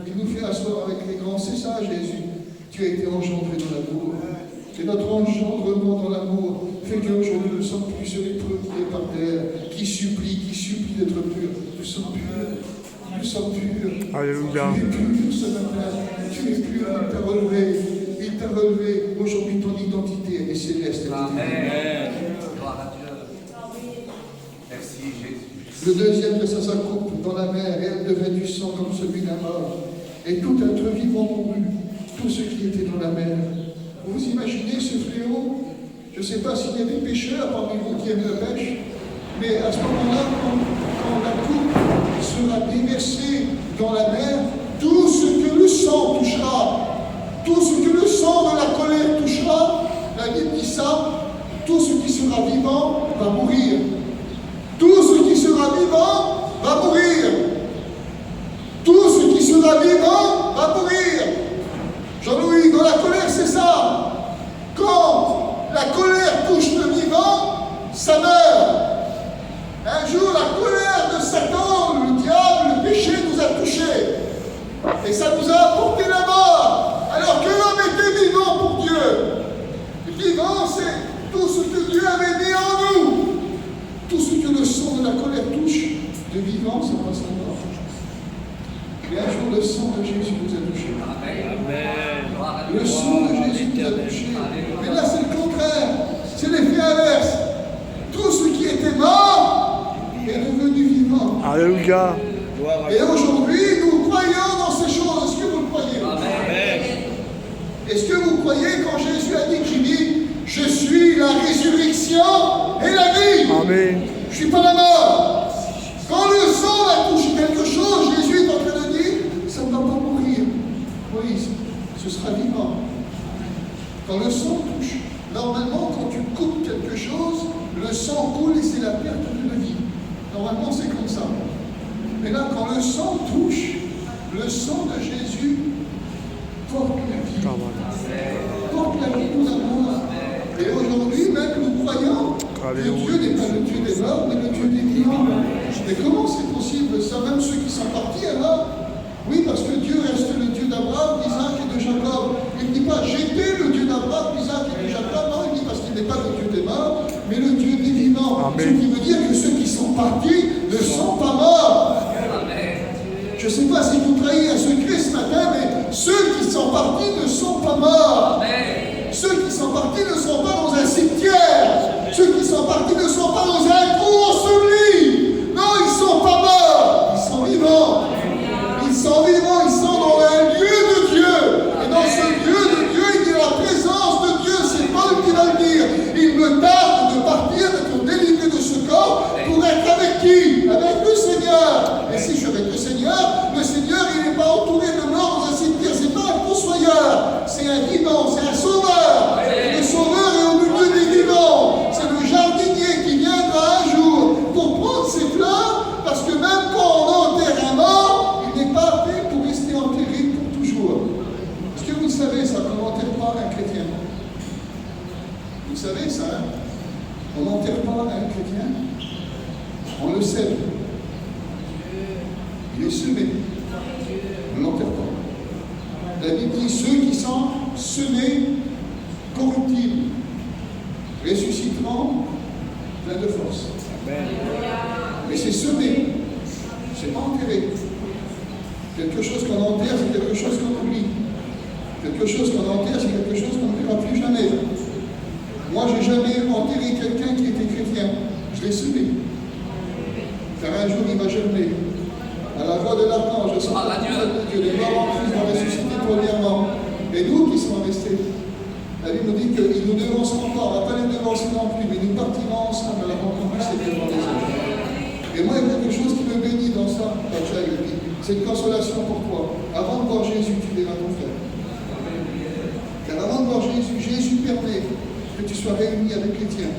Il nous fait asseoir avec les grands. C'est ça, Jésus. Tu as été engendré dans l'amour. Et notre engendrement dans l'amour fait qu'aujourd'hui, nous ne sommes plus sur les preuves par terre, qui supplie d'être purs. Nous sommes purs. Nous sommes purs. Alléluia. Tu es pur ce matin. Tu es pur. Il t'a relevé. Il t'a relevé. Aujourd'hui, ton identité, elle est céleste. Amen. Gloire à Dieu. Merci Jésus. Le deuxième laissa sa coupe dans la mer et elle devint du sang comme celui d'un mort. Et tout être vivant mourut, tout ce qui était dans la mer. Vous imaginez ce fléau? Je ne sais pas s'il y a des pêcheurs parmi vous qui aiment la pêche, mais à ce moment-là, quand la coupe sera déversée dans la mer, tout ce que le sang touchera, tout ce que le sang de la colère touchera, la Bible dit ça, tout ce qui sera vivant va mourir. Tout ce qui sera vivant va mourir. Tout ce qui sera vivant va mourir. Jean-Louis, dans la colère, c'est ça. Quand la colère touche le vivant, ça meurt. Un jour, la colère de Satan, le diable, le péché nous a touchés. Et ça nous a apporté la mort. Alors que l'homme était vivant pour Dieu. Vivant, c'est tout ce que Dieu avait mis en nous. Tout ce que le sang de la colère touche, de vivant, ça passe à mort. Et un jour, le sang de Jésus nous a touchés. Amen. Le sang de Jésus nous a touchés. Mais là, c'est le contraire. C'est l'effet inverse. Tout ce qui était mort est devenu vivant. Alléluia. Et aujourd'hui, nous croyons dans ces choses. Est-ce que vous le croyez? Amen. Est-ce que vous croyez quand Jésus a dit qu'il dit « Je suis la résurrection et la vie ». Amen. Je ne suis pas la mort. Quand le sang va toucher quelque chose, Jésus est en train de dire « Ça ne va pas mourir ». Oui, ce sera vivant. Quand le sang touche, normalement, quand tu coupes quelque chose, le sang coule et c'est la perte de la vie. Normalement, c'est comme ça. Mais là, quand le sang touche, le sang de Jésus porte la vie. Porte la vie nous amour. Et aujourd'hui, même nous croyons que Dieu n'est pas le Dieu des morts, mais le Dieu des vivants. Mais comment c'est possible ça? Même ceux qui sont partis alors? Oui, parce que Dieu Il ne dit pas j'étais le Dieu d'Abraham, d'Isaac et de Jacob. Non, il dit parce qu'il n'est pas le Dieu des morts, mais le Dieu des vivants. Amen. Ce qui veut dire que ceux qui sont partis ne sont pas morts. Je ne sais pas si vous trahissez un secret ce matin, mais ceux qui sont partis ne sont pas morts. Ceux qui sont partis ne sont pas dans un cimetière. Ceux qui sont partis ne sont pas dans un trou enseveli. Non, ils ne sont pas morts. Ils sont vivants. Ils sont vivants. Ils sont dans un lieu de Dieu. Et dans ce lieu de Dieu, il y a la présence de Dieu. C'est Paul qui va le dire. Il me tarde de partir, d'être délivré de ce corps pour être avec qui? Avec le Seigneur. Et si je suis avec le Seigneur, il n'est pas entouré de morts dans un cimetière. C'est pas un fossoyeur. C'est un vivant. C'est un sauveur. Le sauveur est au milieu des vivants. C'est le jardinier qui viendra un jour pour prendre ses fleurs, parce que même quand on enterre un mort, il n'est pas fait pour rester enterré pour toujours. Est-ce que vous le savez ça, qu'on n'enterre pas un chrétien? Vous le savez ça, hein? On n'enterre pas un chrétien, on le sème. Il est semé. On ne l'enterre pas. La Bible dit ceux qui sont semés corruptibles ressusciteront plein de force. Mais c'est semé, c'est pas enterré. Quelque chose qu'on enterre, c'est quelque chose qu'on oublie. Quelque chose qu'on enterre, c'est quelque chose qu'on ne verra plus jamais. Moi, je n'ai jamais enterré quelqu'un qui était chrétien. Je l'ai semé. Car un jour, il va germer. À la voix de l'archange, je sens que les morts en Christ vont ressusciter premièrement. Et nous qui sommes restés, la Bible nous dit qu'ils nous devanceront pas, on ne va pas les devancer non plus, mais nous partirons ensemble à la rencontre du Seigneur dans les âges. Et moi, il y a quelque chose qui me bénit dans ça, c'est une consolation pour toi. Avant de voir Jésus, tu verras ton frère. Car avant de voir Jésus, Jésus permet que tu sois réuni avec les tiens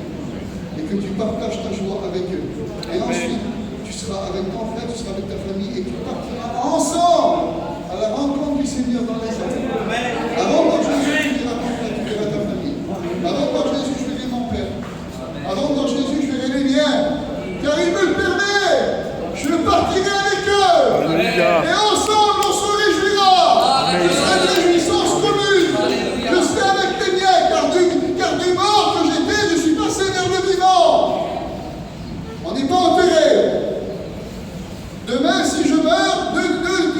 et que tu partages ta joie avec eux. Et ensuite, tu seras avec ton frère, tu seras avec ta famille et tu partiras ensemble à la rencontre du Seigneur dans les âges. Avant de voir Jésus, tu verras ton frère, tu verras ta famille. Avant de voir Jésus, je verrai mon père. Avant de voir Jésus, je verrai les miens. Car il me le permet. Je partirai avec eux. Alléluia. Et ensemble, on se réjouira. Ce sera une réjouissance commune. Je serai avec les miens, car du mort que j'étais, je suis passé vers le vivant. On n'est pas enterré. Demain, si je meurs, ne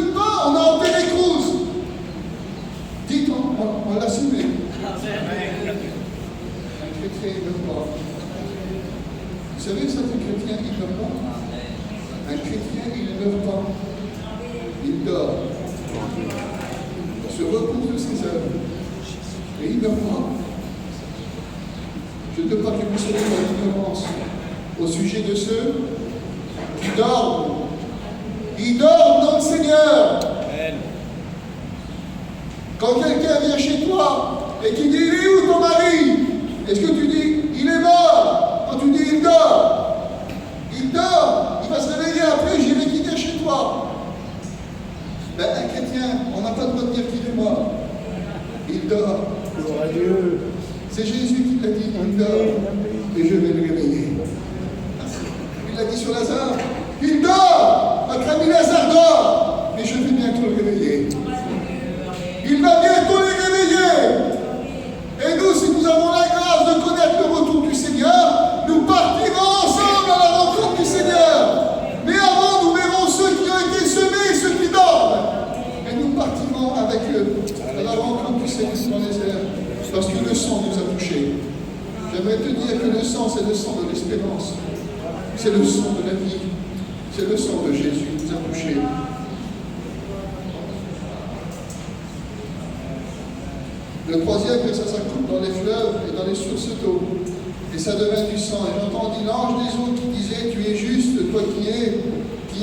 dites pas, on a enterré Cruz. Dites, on l'a semé. Un chrétien, il ne meurt pas. Vous savez, ça, un chrétien, il ne meurt pas. Un chrétien, il ne meurt pas. Il dort. Il se repose de ses œuvres. Et il ne meurt pas. Je ne veux pas que vous soyez dans l'ignorance au sujet de ceux qui dorment. Ils dorment dans le Seigneur. Quand quelqu'un vient chez toi et qui dit « Il est où ton mari ?» Est-ce que tu dis « Il est mort ?» Quand tu dis « Il dort », il dort, il va se réveiller après, j'irai quitter chez toi. Ben, un chrétien, on n'a pas de quoi dire qu'il est mort. Il dort. Gloire à Dieu. C'est Jésus qui l'a dit, il dort, et je vais le réveiller. Il l'a dit sur Lazare, il dort, notre ami Lazare dort, mais je vais bientôt le réveiller. Il va bientôt les réveiller. Et nous, si nous avons la grâce de connaître le retour du Seigneur, nous partirons ensemble à la rencontre du Seigneur. Mais avant, nous verrons ceux qui ont été semés et ceux qui dorment. Et nous partirons avec eux à la rencontre du Seigneur dans les airs. Parce que le sang nous a touchés. J'aimerais te dire que le sang, c'est le sang de l'espérance. C'est le sang de la vie. C'est le sang de Jésus qui nous a touchés. Le troisième, que ça s'accoupe dans les fleuves et dans les sources d'eau. Et ça devint du sang. Et j'entendis l'ange des eaux qui disait, tu es juste, toi qui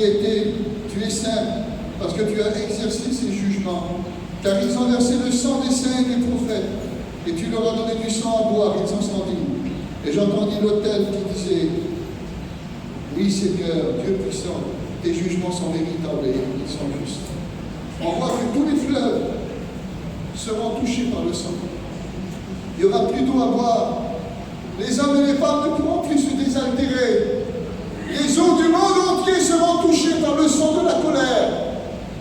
étais, tu es saint, parce que tu as exercé ces jugements. Car ils ont versé le sang des saints et des prophètes. Et tu leur as donné du sang à boire, ils s'encendirent. Et j'entendis l'autel qui disait, oui Seigneur, Dieu puissant, tes jugements sont véritables et ils sont justes. On voit que tous les fleuves seront touchés par le sang. Il y aura plus d'eau à boire. Les hommes et les femmes ne pourront plus se désaltérer. Les eaux du monde entier seront touchées par le sang de la colère.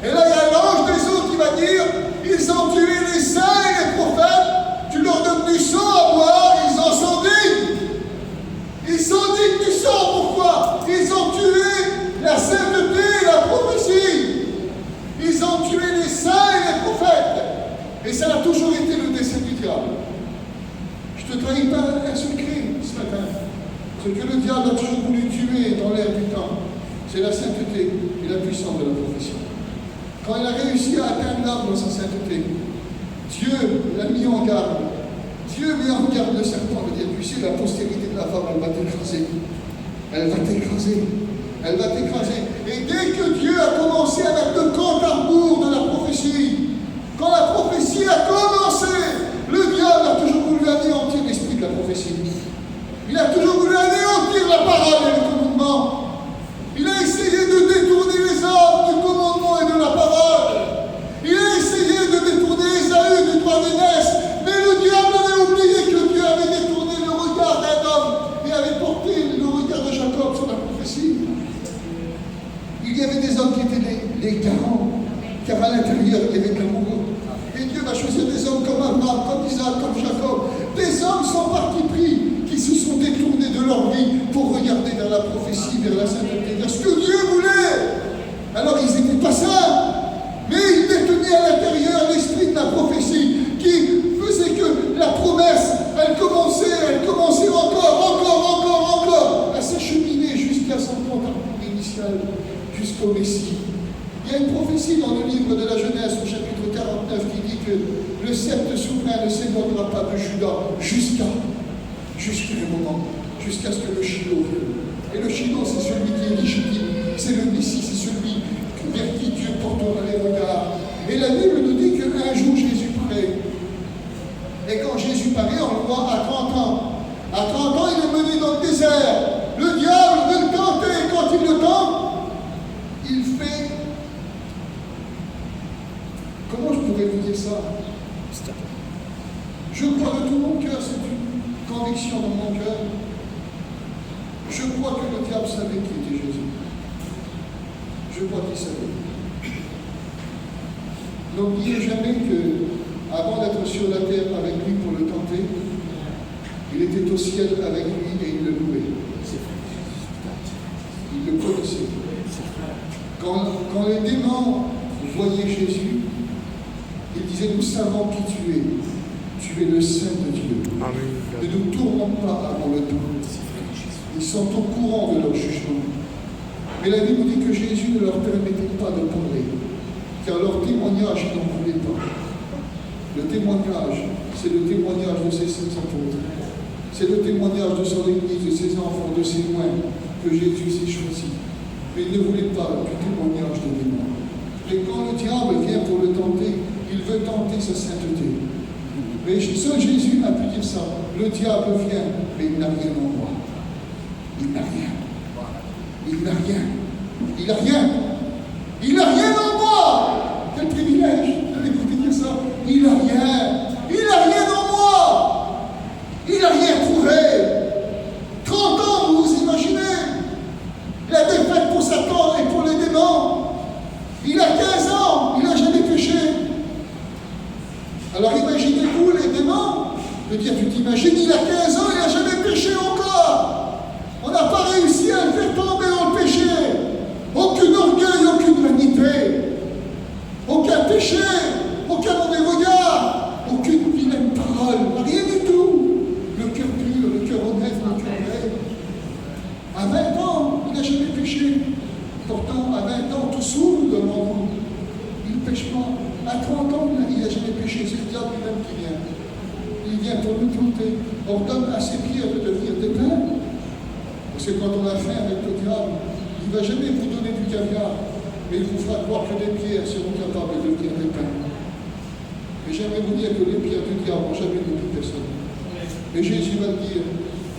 Et là, il y a l'ange des eaux qui va dire, ils ont tué les saints et les c'est la sainteté et la puissance de la prophétie. Quand il a réussi à atteindre l'homme dans sa sainteté, Dieu l'a mis en garde. Dieu met en garde le serpent, il dit, tu sais, la postérité de la femme, elle va t'écraser. Elle va t'écraser. Elle va t'écraser. Et dès que Dieu a commencé à mettre le compte à rebours de la prophétie, quand la prophétie a commencé, le diable a toujours voulu anéantir l'esprit de la prophétie. Il a toujours voulu anéantir la parole et le commandement. Il a essayé de détourner les hommes du commandement et de la parole. Il a essayé de détourner Ésaü du droit d'aînesse. Mais le diable avait oublié que Dieu avait détourné le regard d'un homme et avait porté le regard de Jacob sur la prophétie. Il y avait des hommes qui étaient les garants, car à l'intérieur il y avait de l'amour. Et Dieu va choisir des hommes comme Abraham, comme Isaac, comme Jacob, des hommes sans parti pris, qui se sont détournés de leur vie pour regarder vers la prophétie, vers la sainteté, vers ce que Dieu voulait. Alors ils n'étaient pas saints, mais ils détenaient à l'intérieur l'esprit de la prophétie qui faisait que la promesse, elle commençait encore à s'acheminer jusqu'à son point initial, jusqu'au Messie. Il y a une prophétie dans le livre de la Genèse au chapitre 49 qui dit que le sceptre souverain ne s'éloignera pas de Juda jusqu'à le moment, jusqu'à ce que le Shiloh vienne. Et le Shiloh, c'est celui qui est légitime, c'est le Messie, c'est celui vers qui Dieu portera les regards. Et la Bible nous dit qu'un jour Jésus paraît. Et quand Jésus paraît, on le voit à 30 ans. À 30 ans, il est mené dans le désert. Le diable veut le tenter. Et quand il le tente, il fait... Comment je pourrais vous dire ça? Je crois de tout mon cœur, c'est une conviction dans mon cœur. Je crois que le diable savait qui était Jésus. Je crois qu'il savait. N'oubliez jamais que, avant d'être sur la terre avec lui pour le tenter, il était au ciel avec lui et il le louait. Il le connaissait. Quand les démons voyaient Jésus, ils disaient, nous savons qui tu es. Tu es le Saint de Dieu. Amen. Ne nous tournons pas avant le temps. Ils sont au courant de leur jugement. Mais la Bible dit que Jésus ne leur permettait pas de parler, car leur témoignage, ils n'en voulaient pas. Le témoignage, c'est le témoignage de ses saints apôtres. C'est le témoignage de son Église, de ses enfants, de ses loins, que Jésus s'est choisi. Mais il ne voulait pas du témoignage des démons. Et quand le diable vient pour le tenter, il veut tenter sa sainteté. Mais seul Jésus a pu dire ça. Le diable vient, mais il n'a rien en moi. Il n'a rien. Il n'a rien. Il n'a rien. Il n'a rien en moi. Quel privilège d'écouter dire ça. Il n'a rien. Il n'a rien en moi. Il n'a rien trouvé. 30 ans, vous vous imaginez la défaite pour Satan et pour les démons. Il a 15 ans. Il n'a jamais péché. Alors imaginez-vous les démons. Je veux dire, tu t'imagines, il a 15 ans, il n'a jamais péché encore. On n'a pas réussi à le faire tomber dans le péché. Aucun orgueil, aucune vanité. Aucun péché, aucun mauvais regard, aucune vilaine parole, rien du tout. Le cœur pur, le cœur honnête, le cœur vrai. À 20 ans, il n'a jamais péché. Pourtant, à 20 ans, tout s'ouvre devant vous. Il ne pêche pas. À 30 ans, il n'a jamais péché. C'est le diable lui-même qui vient. Il vient pour nous tenter. On donne à ses pierres de devenir des pains. Parce que quand on a faim avec le diable, il ne va jamais vous donner du caviar, mais il vous fera croire que les pierres seront capables de devenir des pains. Mais j'aimerais vous dire que les pierres du diable n'ont jamais nourri personne. Mais Jésus va dire,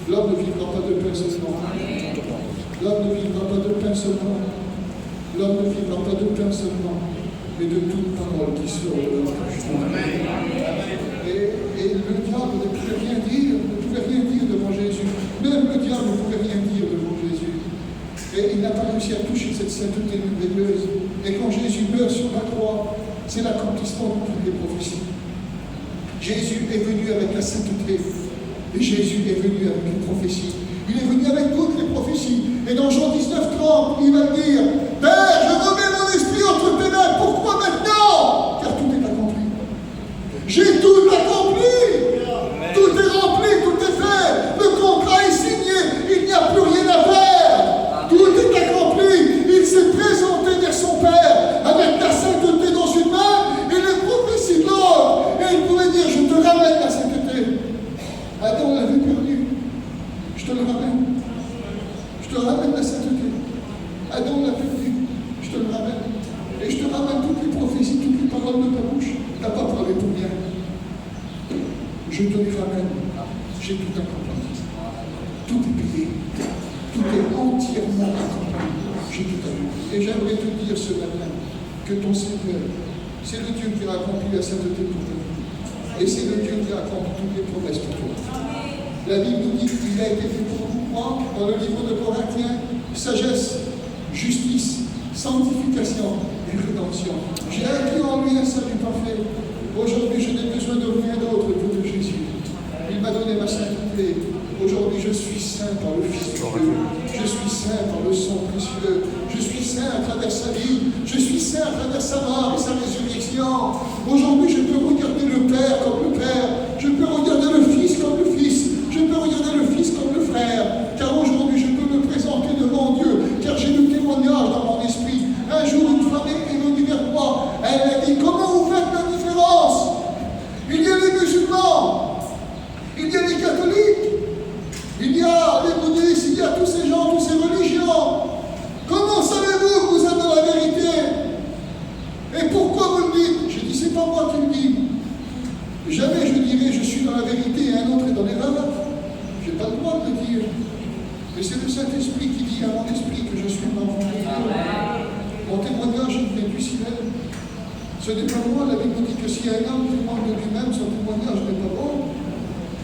l'homme ne vivra pas de pain seulement. L'homme ne vivra pas de pain seulement. L'homme ne vivra pas de pain seulement, mais de toute parole qui sort de la bouche. Et le diable ne pouvait rien dire devant Jésus. Même le diable ne pouvait rien dire devant Jésus. Et il n'a pas réussi à toucher cette sainteté merveilleuse. Et quand Jésus meurt sur la croix, c'est l'accomplissement de toutes les prophéties. Jésus est venu avec la sainteté. Et Jésus est venu avec les prophéties. Il est venu avec toutes les prophéties. Et dans Jean 19:30, il va dire, Père, je remets mon esprit entre tes mains. Pourquoi maintenant? Car tout est accompli. J'ai tout accompli. Tout est rempli, tout est fait. Le contrat est signé. Il n'y a plus rien à faire. Tout est accompli. paroles de ta bouche, tu n'as pas parlé pour bien. Je te les ramène. J'ai tout accompli. Tout est payé. Tout est entièrement accompli. J'ai tout accompli. Et j'aimerais te dire ce matin que ton Seigneur, c'est le Dieu qui a accompli la sainteté pour ta vie. Et c'est le Dieu qui a accompli toutes les promesses pour toi. La Bible nous dit qu'il a été fait pour nous, dans le livre de Corinthiens, sagesse, justice, sanctification et rédemption. J'ai acquis en lui un salut parfait. Aujourd'hui, je n'ai besoin de rien d'autre que de Jésus. Il m'a donné ma sainteté. Aujourd'hui, je suis saint par le Fils de Dieu. Je suis saint par le sang précieux. Je suis saint à travers sa vie. Je suis saint à travers sa mort et sa résurrection. Aujourd'hui, je peux regarder le Père comme le Père. Je peux regarder le Fils comme le Fils. Je peux regarder le Fils comme le frère. Car aujourd'hui, je peux me présenter devant Dieu. Car j'ai le témoignage dans mon esprit. Un jour, une femme est venue vers moi. Elle m'a dit, comment vous faites la différence? Il y a les musulmans. Il y a les catholiques. Il y a les bouddhistes. Il y a tous ces gens, toutes ces religions. Comment savez-vous que vous êtes dans la vérité? Et pourquoi vous le dites? J'ai dit, c'est pas moi qui le dis. Jamais je dirai je suis dans la vérité et un autre est dans l'erreur. Je n'ai pas le droit de le dire. Mais c'est le Saint-Esprit qui dit à mon esprit que je suis l'enfant de Dieu. Mon témoignage vient du ciel. Ce n'est pas moi, la Bible dit que si un homme témoigne de lui-même, son témoignage n'est pas bon.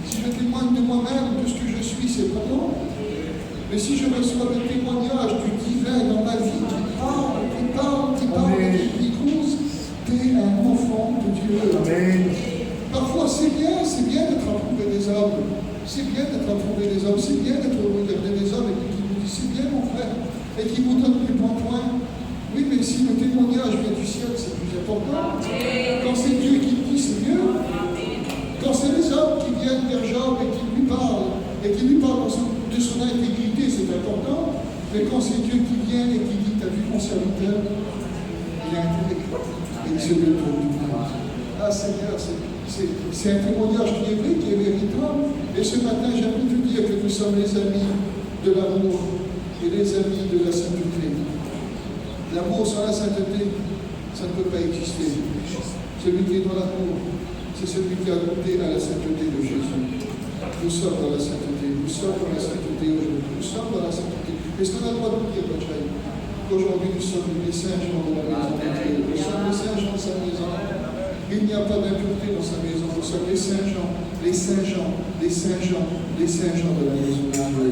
Si je témoigne de moi-même, de ce que je suis, c'est pas bon. Mais si je reçois le témoignage du divin dans ma vie, qui parle, qui cause, t'es un enfant de Dieu. Amen. Parfois, c'est bien d'être approuvé des hommes. C'est bien d'être approuvé des hommes. C'est bien d'être regardé des hommes et qui vous dit c'est bien, mon frère, et qui vous donne les bons points. Oui, mais si le témoignage vient du ciel, c'est plus important. Quand c'est Dieu qui le dit, c'est mieux. Quand c'est les hommes qui viennent vers Job et qui lui parlent de son intégrité, c'est important. Mais quand c'est Dieu qui vient et qui dit, t'as vu mon serviteur, il est intègre et il se détourne du mal. Ah Seigneur, c'est un témoignage qui est vrai, qui est véritable. Et ce matin, j'aimerais te dire que nous sommes les amis de l'amour et les amis de la sainteté. L'amour sans la sainteté, ça ne peut pas exister. Celui qui est dans l'amour, c'est celui qui a goûté à la sainteté de Jésus. Nous sommes dans la sainteté, nous sommes dans la sainteté aujourd'hui, nous sommes dans la sainteté. Est-ce qu'on a le droit de dire, Bachai, qu'aujourd'hui nous sommes les saints gens de la maison de Dieu, nous sommes les saints gens de sa maison. Il n'y a pas d'impureté dans sa maison, nous sommes les saints gens, les saints gens, les saints gens, les saints gens de la maison de Dieu.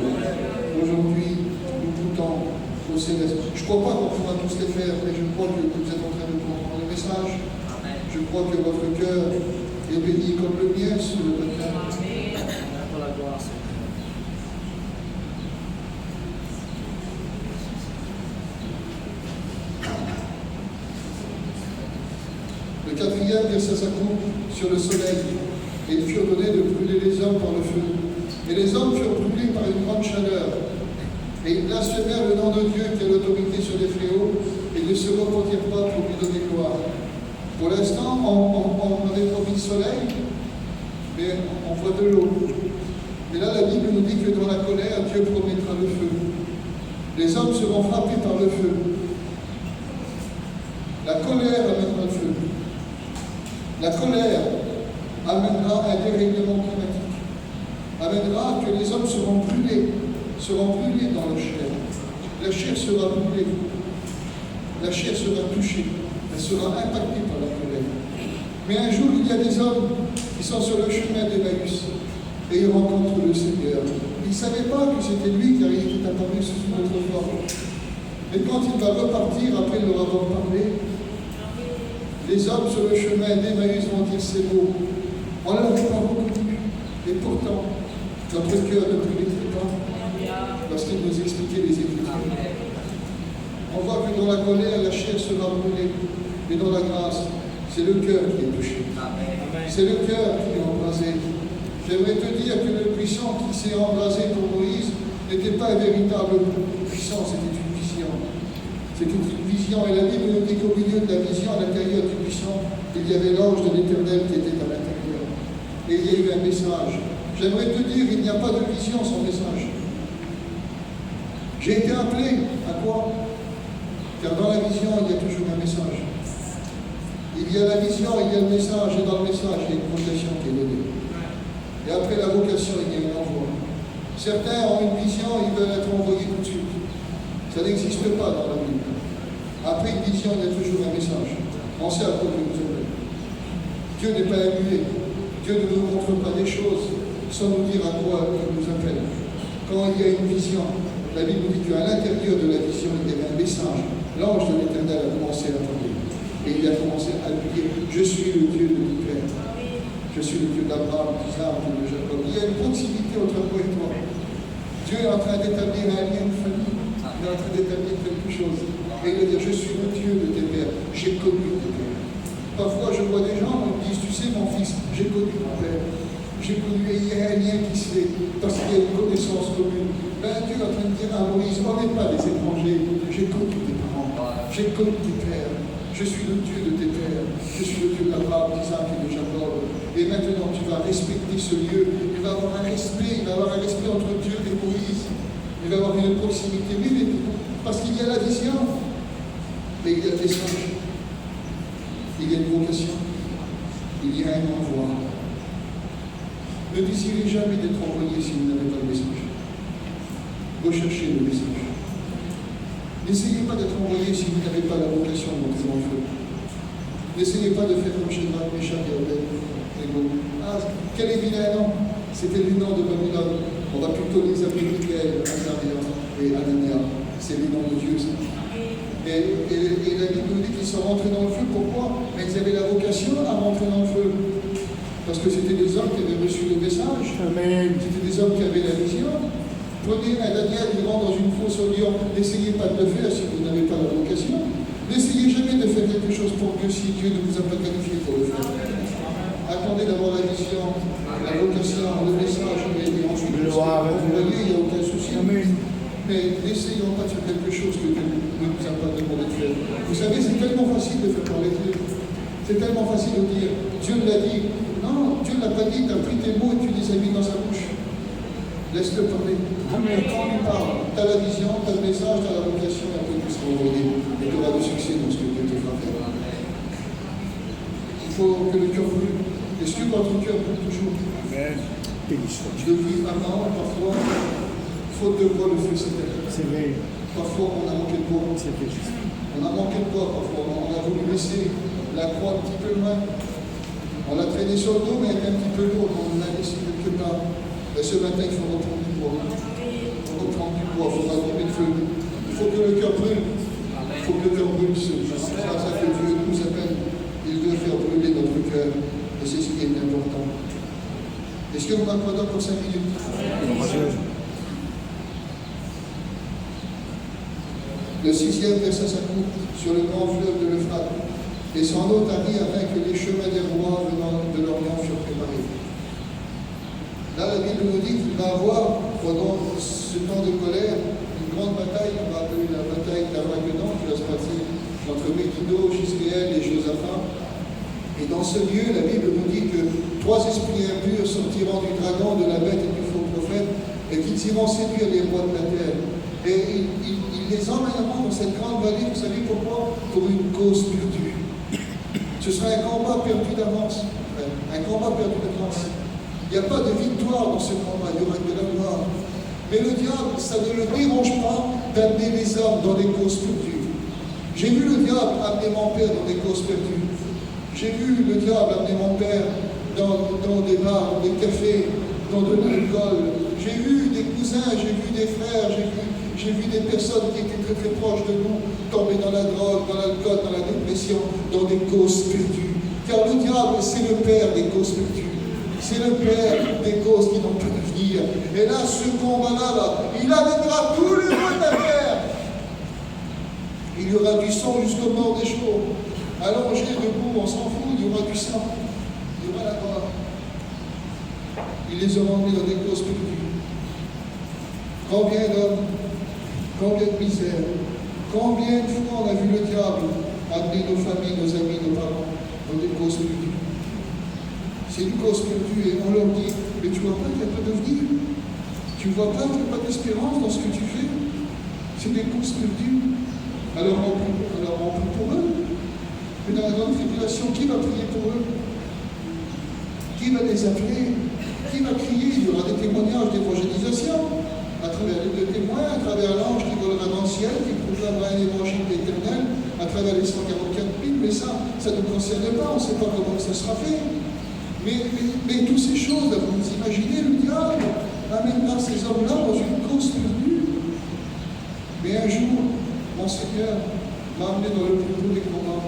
Aujourd'hui, nous goûtons au céleste. Je ne crois pas qu'on pourra tous les faire, mais je crois que vous êtes en train de comprendre le message. Je crois que votre cœur est béni comme le mien sur le matin. Le quatrième versa sa coupe sur le soleil, et il fut ordonné de brûler les hommes par le feu. Et les hommes furent brûlés par une grande chaleur. Et ils blasphémèrent le nom de Dieu qui a l'autorité sur les fléaux, et ne se repentirent pas pour lui donner gloire. Pour l'instant, on avait promis le soleil, mais on voit de l'eau. Et là, la Bible nous dit que dans la colère, Dieu promettra le feu. Les hommes seront frappés par le feu. La colère amènera le feu. La colère amènera un dérèglement climatique. Amènera que les hommes seront brûlés dans leur chair. La chair sera brûlée. La chair sera touchée. Elle sera impactée par la colère. Mais un jour, il y a des hommes qui sont sur le chemin d'Emmaüs et ils rencontrent le Seigneur. Ils ne savaient pas que c'était lui car il était apparu sous une autre forme. Et quand il va repartir, après leur avoir parlé, les hommes sur le chemin d'Emmaüs vont dire ces mots. On ne l'avait pas reconnu. Et pourtant, notre cœur ne pénétrait pas lorsqu'il nous expliquait les Écritures. On voit que dans la colère, la chair sera brûlée. Mais dans la grâce, c'est le cœur qui est touché. C'est le cœur qui est embrasé. J'aimerais te dire que le puissant qui s'est embrasé pour Moïse n'était pas un véritable puissant, c'était une vision. C'était une vision, et la Bible nous dit qu'au milieu de la vision, à l'intérieur du puissant, il y avait l'ange de l'Éternel qui était à l'intérieur. Et il y a eu un message. J'aimerais te dire, il n'y a pas de vision sans message. J'ai été appelé à quoi? Car dans la vision, il y a toujours un message. Il y a la vision. vocation, il y a le message, et dans le message, il y a une vocation qui est donnée. Et après la vocation, il y a un envoi. Certains ont une vision, ils veulent être envoyés tout de suite. Ça n'existe pas dans la Bible. Après une vision, il y a toujours un message. On sait à quoi Dieu nous appelle. Dieu n'est pas muet. Dieu ne nous montre pas des choses sans nous dire à quoi il nous appelle. Quand il y a une vision, la Bible nous dit qu'à l'intérieur de la vision, il y avait un message. L'ange de l'Éternel a commencé à parler. Et il a commencé à dire, je suis le Dieu de ton père. Je suis le Dieu d'Abraham, d'Isaac et de Jacob. Il y a une proximité entre moi et toi. Dieu est en train d'établir un lien de famille. Il est en train d'établir quelque chose. Et il va dire, je suis le Dieu de tes pères. J'ai connu tes pères. Parfois, je vois des gens qui me disent, tu sais, mon fils, j'ai connu mon père. J'ai connu, et il y a un lien qui se fait, parce qu'il y a une connaissance commune. Ben, Dieu est en train de dire à Moïse, on n'est pas des étrangers. J'ai connu tes parents. J'ai connu tes pères. Je suis le Dieu de tes pères. Je suis le Dieu d'Abraham, d'Isaac et de Jacob. Et maintenant, tu vas respecter ce lieu. Il va y avoir un respect. Il va y avoir un respect entre Dieu et Moïse. Il va y avoir une proximité. Mais parce qu'il y a la vision. Mais il y a le message. Il y a une vocation. Il y a un envoi. Ne désirez jamais d'être envoyé si vous n'avez pas le message. Recherchez le message. N'essayez pas d'être envoyé si vous n'avez pas la vocation de monter dans le feu. N'essayez pas de faire comme Shadrach, Meshach et Abednego. Ah, quel est vilain nom? C'était les noms de Babylone. On va plutôt les appeler Michael, Azaria et Anania. C'est les noms de Dieu, ça. Et la Bible nous dit qu'ils sont rentrés dans le feu. Pourquoi? Mais ils avaient la vocation à rentrer dans le feu. Parce que c'était des hommes qui avaient reçu le message. Amen. C'était des hommes qui avaient la vision. Prenez un Daniel, il rentre dans une fosse au lion. N'essayez pas de le faire si vous n'avez pas la vocation. N'essayez jamais de faire quelque chose pour Dieu si Dieu ne vous a pas qualifié pour le faire. Attendez d'avoir la vision, la vocation, le message, et ensuite vous voyez, il n'y a aucun souci. Mais n'essayons pas de faire quelque chose que Dieu ne nous a pas demandé de faire. Vous savez, c'est tellement facile de faire parler Dieu. C'est tellement facile de dire, Dieu l'a dit. Non, Dieu ne l'a pas dit, tu as pris tes mots et tu les as mis dans sa bouche. Laisse-le parler. Et quand on lui parle, tu as la vision, tu as le message, tu as la vocation, et après tu seras envoyé. Et tu auras du succès dans ce que Dieu te fera faire. Il faut que le cœur brûle. Est-ce que votre cœur brûle toujours? Amen. Béni soit Je Dieu. le dis maintenant, parfois, faute de bois, le feu s'éteint. C'est vrai. Parfois, on a manqué de bois. C'est vrai. On a manqué de bois, parfois. On a voulu laisser la croix un petit peu loin. On l'a traîné sur le dos, mais avec un petit peu lourd. On l'a laissé quelque part. Et ce matin, il faut reprendre du bois. Il faut reprendre du bois, il faut rallumer le feu. Il faut que le cœur brûle. Il faut que le cœur brûle. C'est pour ça que Dieu nous appelle. Il veut faire brûler notre cœur. Et c'est ce qui est important. Est-ce que vous m'accordez encore 5 minutes? Le 6e verset s'accoupe sur le grand fleuve de l'Euphrate. Et son eau tarit afin que les chemins des rois venant de l'Orient furent préparés. Là, la Bible nous dit qu'il va y avoir, pendant ce temps de colère, une grande bataille, on va appeler la bataille d'Armageddon, qui va se passer entre Megiddo, Gisréel et Josaphat. Et dans ce lieu, la Bible nous dit que 3 esprits impurs sortiront du dragon, de la bête et du faux prophète, et qu'ils iront séduire les rois de la terre. Et ils les emmèneront dans cette grande vallée, vous savez pourquoi? Pour une cause perdue. Ce sera un combat perdu d'avance. Un combat perdu d'avance. Il n'y a pas de victoire dans ce combat, il y aura que de la gloire. Mais le diable, ça ne le dérange pas d'amener les hommes dans des causes perdues. J'ai vu le diable amener mon père dans des causes perdues. J'ai vu le diable amener mon père dans des bars, dans des cafés, dans de l'alcool. J'ai vu des cousins, j'ai vu des frères, j'ai vu des personnes qui étaient très très proches de nous tomber dans la drogue, dans l'alcool, dans la dépression, dans des causes perdues. Car le diable, c'est le père des causes perdues. C'est le père des causes qui n'ont pas d'avenir. Et là, ce combat-là, il amènera tous les rois de la terre. Il y aura du sang jusqu'au mort des chevaux. Allongé, debout, on s'en fout, il y aura du sang. Il y aura la gloire. Il les aura emmenés dans des causes perdues. Combien d'hommes, combien de misère, combien de fois on a vu le diable amener nos familles, nos amis, nos parents dans des causes perdues. C'est une cause perdue et on leur dit, mais tu vois pas qu'il n'y a pas d'avenir? Tu vois pas qu'il n'y a pas d'espérance dans ce que tu fais? C'est des causes perdues. Alors on prie pour eux. mais dans la grande tribulation, qui va prier pour eux? Qui va les appeler? Qui va crier? Il y aura des témoignages d'évangélisation à travers les deux témoins, à travers l'ange qui volera dans le ciel, qui proclamera un évangile éternel, à travers les 144 000, mais ça ne nous concerne pas, on ne sait pas comment ça sera fait. Mais toutes ces choses, vous imaginez, le diable amènera ces hommes-là dans une cause perdue. Mais un jour, mon Seigneur m'a amené dans le plus beau des combats,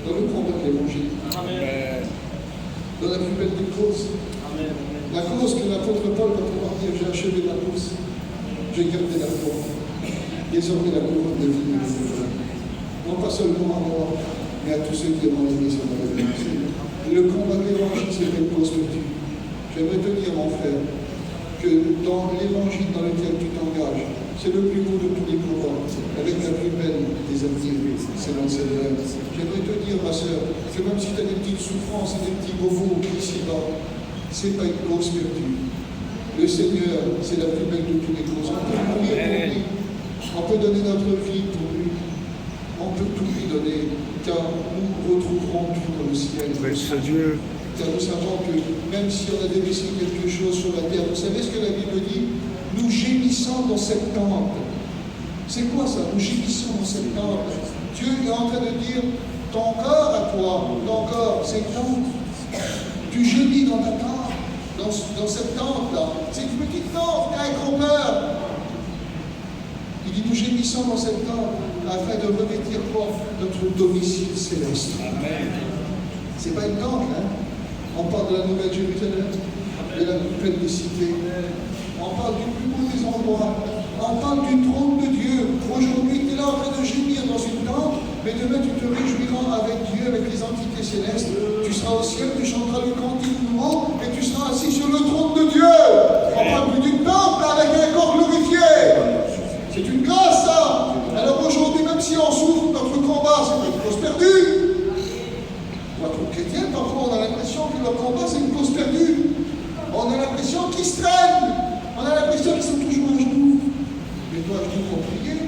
dans le combat de l'Évangile, dans la plus belle des causes. La cause que l'apôtre Paul va pouvoir dire, j'ai achevé la course, j'ai gardé la foi, désormais la couronne de vie. Non pas seulement à moi, mais à tous ceux qui m'ont aimé sur la vie. Le combat de l'Évangile, c'est une cause perdue. J'aimerais te dire, mon frère, que dans l'Évangile dans lequel tu t'engages, c'est le plus beau de tous les combats, avec la plus belle des amis, c'est dans le Seigneur. J'aimerais te dire, ma soeur, que même si tu as des petites souffrances et des petits bobos ici-bas, ce n'est pas une cause perdue. Le Seigneur, c'est la plus belle de tous les causes. On peut mourir pour lui, on peut donner notre vie pour lui, on peut tout lui donner, car nous retrouverons tout dans le ciel. Merci Dieu. Car nous savons que même si on a délaissé quelque chose sur la terre, vous savez ce que la Bible dit? Nous gémissons dans cette tente. C'est quoi ça? Nous gémissons dans cette tente. Dieu est en train de dire, ton corps à toi, ton corps, c'est tente. Tu gémis dans ta tente, dans cette tente-là. C'est une petite tente, t'as un grand-peur. Il dit, nous gémissons dans cette tente afin de revêtir quoi? Notre domicile céleste. Amen. C'est pas une tente, hein? On parle de la Nouvelle Jérusalem, de la nouvelle des cités. On parle du plus beau des endroits. On parle du trône de Dieu. Aujourd'hui, tu es là en train de gémir dans une tente, mais demain, tu te réjouiras avec Dieu, avec les entités célestes. Tu seras au ciel, tu chanteras le cantique nouveau, et tu seras assis sur le trône de Dieu. On parle plus d'une tente, mais avec un corps glorifié. C'est une grâce, ça. Alors aujourd'hui, même si on souffre, notre combat, c'est pas une cause perdue. Notre chrétien, parfois, on a l'impression que leur combat, c'est une cause perdue. On a l'impression qu'ils se traînent. On a l'impression qu'ils sont toujours à genoux. Mais toi, à genoux pour prier.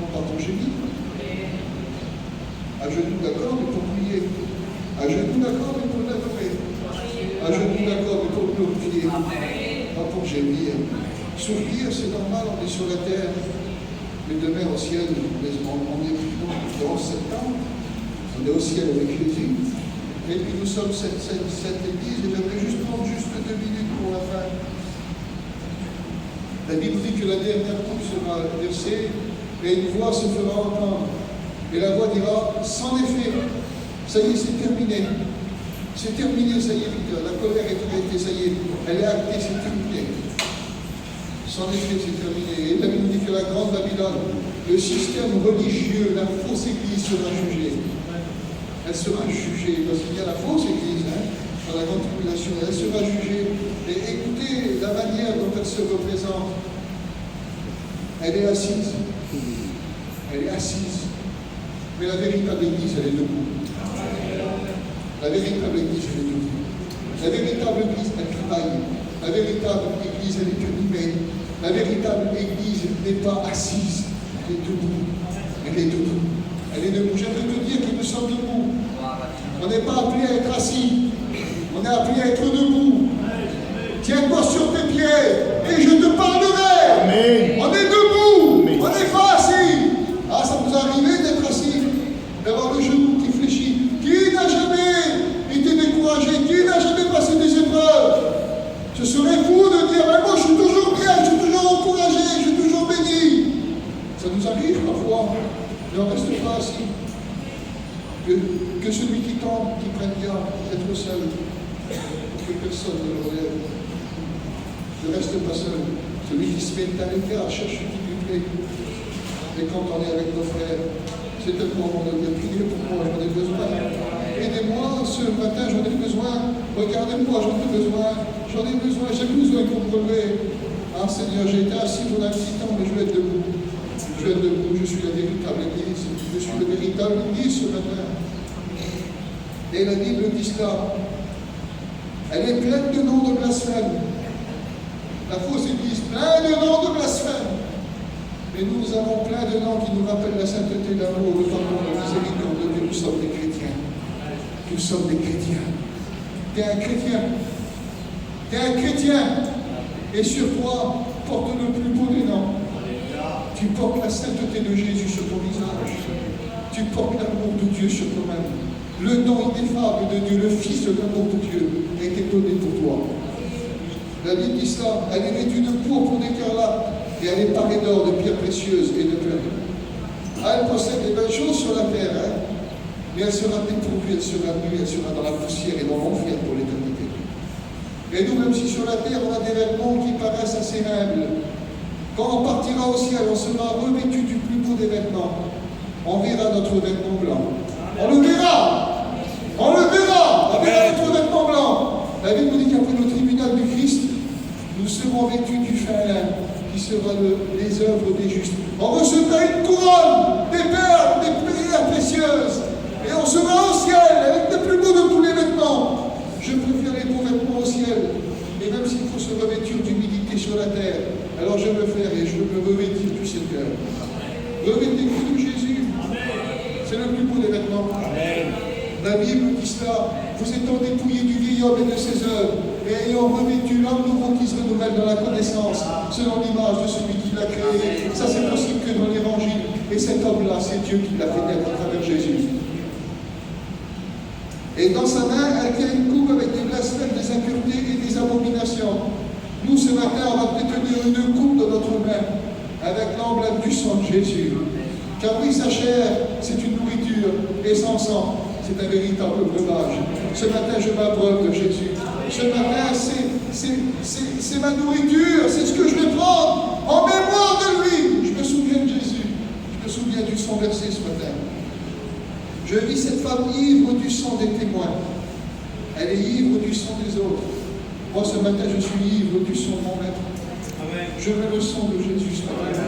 Non pas pour gémir. À genoux d'accord, mais pour prier. À genoux d'accord, mais pour l'adorer. À genoux d'accord, mais pour glorifier. Pas pour gémir. Souffrir, c'est normal, on est sur la terre. Mais demain, au ciel, on est dans 7 ans. On est au ciel avec Jésus. Et puis nous sommes cette église, et j'aimerais juste prendre 2 minutes pour la fin. La Bible dit que la dernière coupe sera versée, et une voix se fera entendre. Et la voix dira, sans effet, ça y est, c'est terminé. C'est terminé, ça y est, la colère est arrêtée, ça y est, elle est actée, c'est terminé. Sans effet, c'est terminé. Et la Bible dit que la grande Babylone, le système religieux, la fausse église sera jugée. Elle sera jugée, parce qu'il y a la fausse église, dans la grande tribulation, elle sera jugée. Et écoutez la manière dont elle se représente. Elle est assise. Elle est assise. Mais la véritable église, elle est debout. La véritable église, elle est debout. La véritable église, elle travaille. La véritable église, elle est animée. La véritable église n'est pas assise. Elle est debout. Elle est debout. Elle est debout. J'aimerais te dire que nous sommes debout. On n'est pas appelé à être assis. On est appelé à être debout. Tiens-toi sur tes pieds et je te parlerai. Amen. On est debout. Amen. On n'est pas assis. Ah, ça vous arrive d'être assis, d'avoir le genou qui fléchit. Qui n'a jamais été découragé? Qui n'a jamais passé des épreuves? Ce serait fou de dire, mais moi je suis toujours bien, je suis toujours encouragé, je suis toujours béni. Ça nous arrive parfois. Mais on ne reste pas assis. Que celui qui tombe, qui prenne garde d'être seul, que personne ne le relève. Ne reste pas seul. Celui qui se met à l'écart, cherche ce qui lui plaît. Et quand on est avec nos frères, c'est tellement bon de prier pour moi, j'en ai besoin. Aidez-moi, ce matin, j'en ai besoin. Regardez-moi, j'en ai besoin. J'ai besoin pour me relever. Ah Seigneur, j'ai été assis pendant un petit temps, mais je vais être debout. Je vais être debout, je suis la véritable église. Je suis la véritable église ce matin. Et la Bible dit cela. Elle est pleine de noms de blasphème. La fausse église, plein de noms de blasphème. Mais nous avons plein de noms qui nous rappellent la sainteté, l'amour, le pardon, la miséricorde de Nous sommes des chrétiens. Tu es un chrétien. Tu es un chrétien. Et sur toi, porte le plus beau des noms. Tu portes la sainteté de Jésus sur ton visage. Tu portes l'amour de Dieu sur toi-même. Le nom ineffable de Dieu, le Fils de l'amour de Dieu, a été donné pour toi. La Bible dit cela, elle est vêtue de pourpre d'écarlate et elle est parée d'or, de pierres précieuses et de perles. Elle possède des belles choses sur la terre, mais elle sera dépourvue, elle sera nue, elle sera dans la poussière et dans l'enfer pour l'éternité. Et nous, même si sur la terre on a des vêtements qui paraissent assez humbles, quand on partira au ciel, on sera revêtu du plus beau des vêtements. On verra notre vêtement blanc. On le verra. On le verra. On verra notre vêtement blanc. La Bible nous dit qu'après le tribunal du Christ, nous serons vêtus du fin lin, qui sera les œuvres des justes. On recevra une couronne, des perles, des pierres précieuses. Et on sera au ciel avec le plus beau de tous les vêtements. Je préfère les beaux vêtements au ciel. Et même s'il faut se revêtir d'humilité sur la terre, alors je veux faire et je veux me revêtir du Seigneur. Revêtez-vous de Jésus. C'est le plus beau des vêtements. Amen. La Bible dit cela. Vous étant dépouillés du vieil homme et de ses œuvres, et ayant revêtu l'homme nouveau qui se renouvelle dans la connaissance, selon l'image de celui qui l'a créé. Ça, c'est possible que dans l'Évangile. Et cet homme-là, c'est Dieu qui l'a fait naître à travers Jésus. Et dans sa main, elle tient une coupe avec des blasphèmes, des impuretés et des abominations. Nous, ce matin, on va détenir une coupe dans notre main, avec l'emblème du sang de Jésus. Car oui, sa chair, c'est une nourriture, et son sang, c'est un véritable breuvage. Ce matin, je m'abreuve de Jésus. Ce matin, c'est ma nourriture, c'est ce que je vais prendre en mémoire de lui. Je me souviens de Jésus. Je me souviens du sang versé ce matin. Je vis cette femme ivre du sang des témoins. Elle est ivre du sang des autres. Moi, ce matin, je suis ivre du sang de mon maître. Amen. Je veux le sang de Jésus ce matin.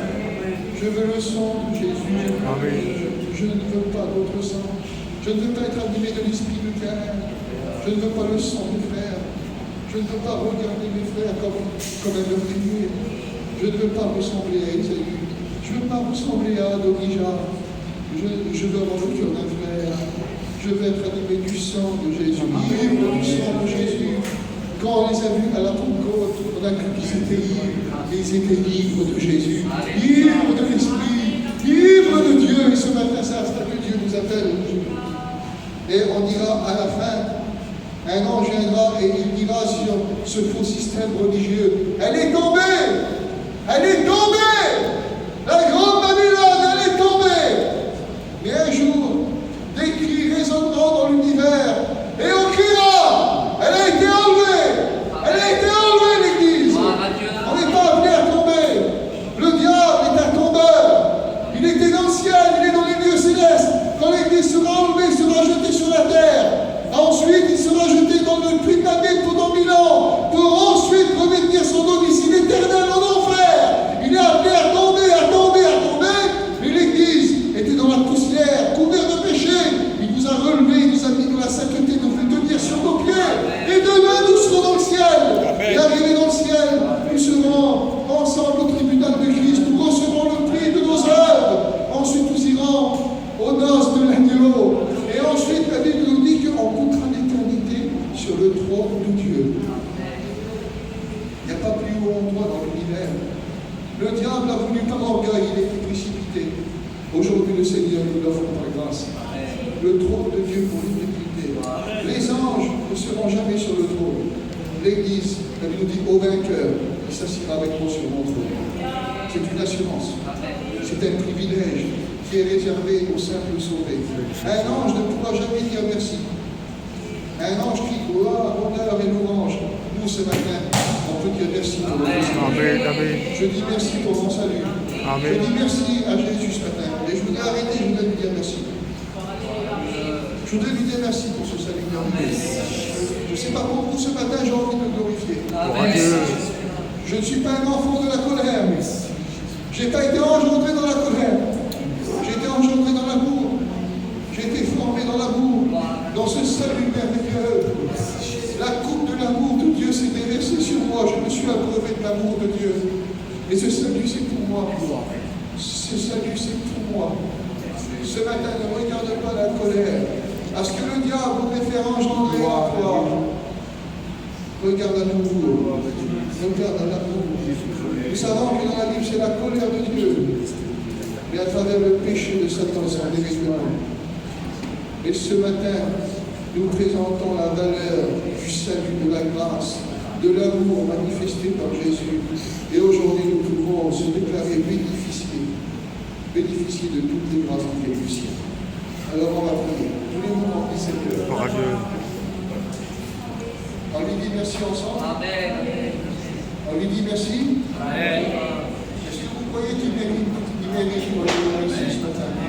Je veux le sang de Jésus. Amen. Je ne veux pas d'autre sang. Je ne veux pas être animé de l'esprit de Caïn. Je ne veux pas le sang des frères. Je ne veux pas regarder mes frères comme un meurtrier. Je ne veux pas ressembler à Ésaü. Je ne veux pas ressembler à Adonijah. Je veux avoir le cœur d'un frère. Je veux être animé du sang de Jésus. Ivre du sang de Jésus. Quand on les a vus à la Pentecôte, on a cru qu'ils étaient ivres. Ils étaient ivres de Jésus. Ivres de l'Esprit. Ivres de Dieu. Et ce matin, c'est à ça que Dieu nous appelle. Et on dira à la fin, un ange viendra et il dira sur ce faux système religieux, elle est tombée. Elle est tombée. La grande Babylone, elle est tombée. Mais un jour, des cris résonneront dans l'univers et on criera, elle a été enlevée. Elle a été enlevée, l'Église. On n'est pas appelé à tomber. Le diable est un tombeur. Il était dans le ciel, il est dans les lieux célestes. Quand l'Église sera enlevée, sera jetée sur la terre. Ensuite, il sera jeté dans le puits de l'abîme pendant 1000 ans, pour ensuite revêtir son domicile éternel en enfer. Il est appelé à tomber, à tomber, à tomber. Mais l'Église était dans la poussière, couverte de péché. Il nous a relevés, il nous a mis dans la sainteté, nous fait tenir sur nos pieds. Et demain, nous serons dans le ciel. Et arrivés dans le ciel, nous serons ensemble au tribunal de Christ. Nous recevrons le prix de nos œuvres. Ensuite, nous irons aux noces de l'agneau. Et ensuite, la Bible nous dit qu'on goûtera l'éternité sur le trône de Dieu. Il n'y a pas plus haut endroit dans l'univers. Le diable a voulu par orgueil, il a été précipité. Aujourd'hui, le Seigneur nous l'offre par grâce. Le trône de Dieu pour l'éternité. Les anges ne seront jamais sur le trône. L'Église, la Bible nous dit, au vainqueur, il s'assiera avec moi sur mon trône. C'est une assurance. C'est un privilège qui est réservé aux simples sauvés. Un ange ne pourra jamais dire merci. Un ange qui gloire, honneur et louange. Nous, ce matin, on peut dire merci pour notre salut. Je dis merci pour mon salut. Amen. Je dis merci à Jésus ce matin. Et je voudrais arrêter, je voudrais lui dire merci. Je voudrais lui dire merci pour ce salut. Je ne sais pas pour vous, ce matin, j'ai envie de le glorifier. Je ne suis pas un enfant de la colère. Je n'ai pas été engendré dans la colère. J'ai été engendré dans l'amour. J'ai été formé dans l'amour. Dans ce salut merveilleux. La coupe de l'amour de Dieu s'est déversée sur moi. Je me suis abreuvé de l'amour de Dieu. Et ce salut, c'est pour moi. Ce salut, c'est pour moi. Ce matin, ne regarde pas la colère à ce que le diable préfère engendrer en toi. Regarde à nouveau, regarde à l'amour. Nous savons que dans la Bible, c'est la colère de Dieu, mais à travers le péché de Satan, c'est un dérèglement. Et ce matin, nous présentons la valeur du salut, de la grâce, de l'amour manifesté par Jésus. Et aujourd'hui, nous pouvons se déclarer bénéficier de toutes les grâces qui viennent du ciel. Alors on va prier. Tous les mots remplis cette heure. On lui dit merci ensemble. Amen. On lui dit merci. Amen. Est-ce que vous croyez qu'il mérite ici ce matin?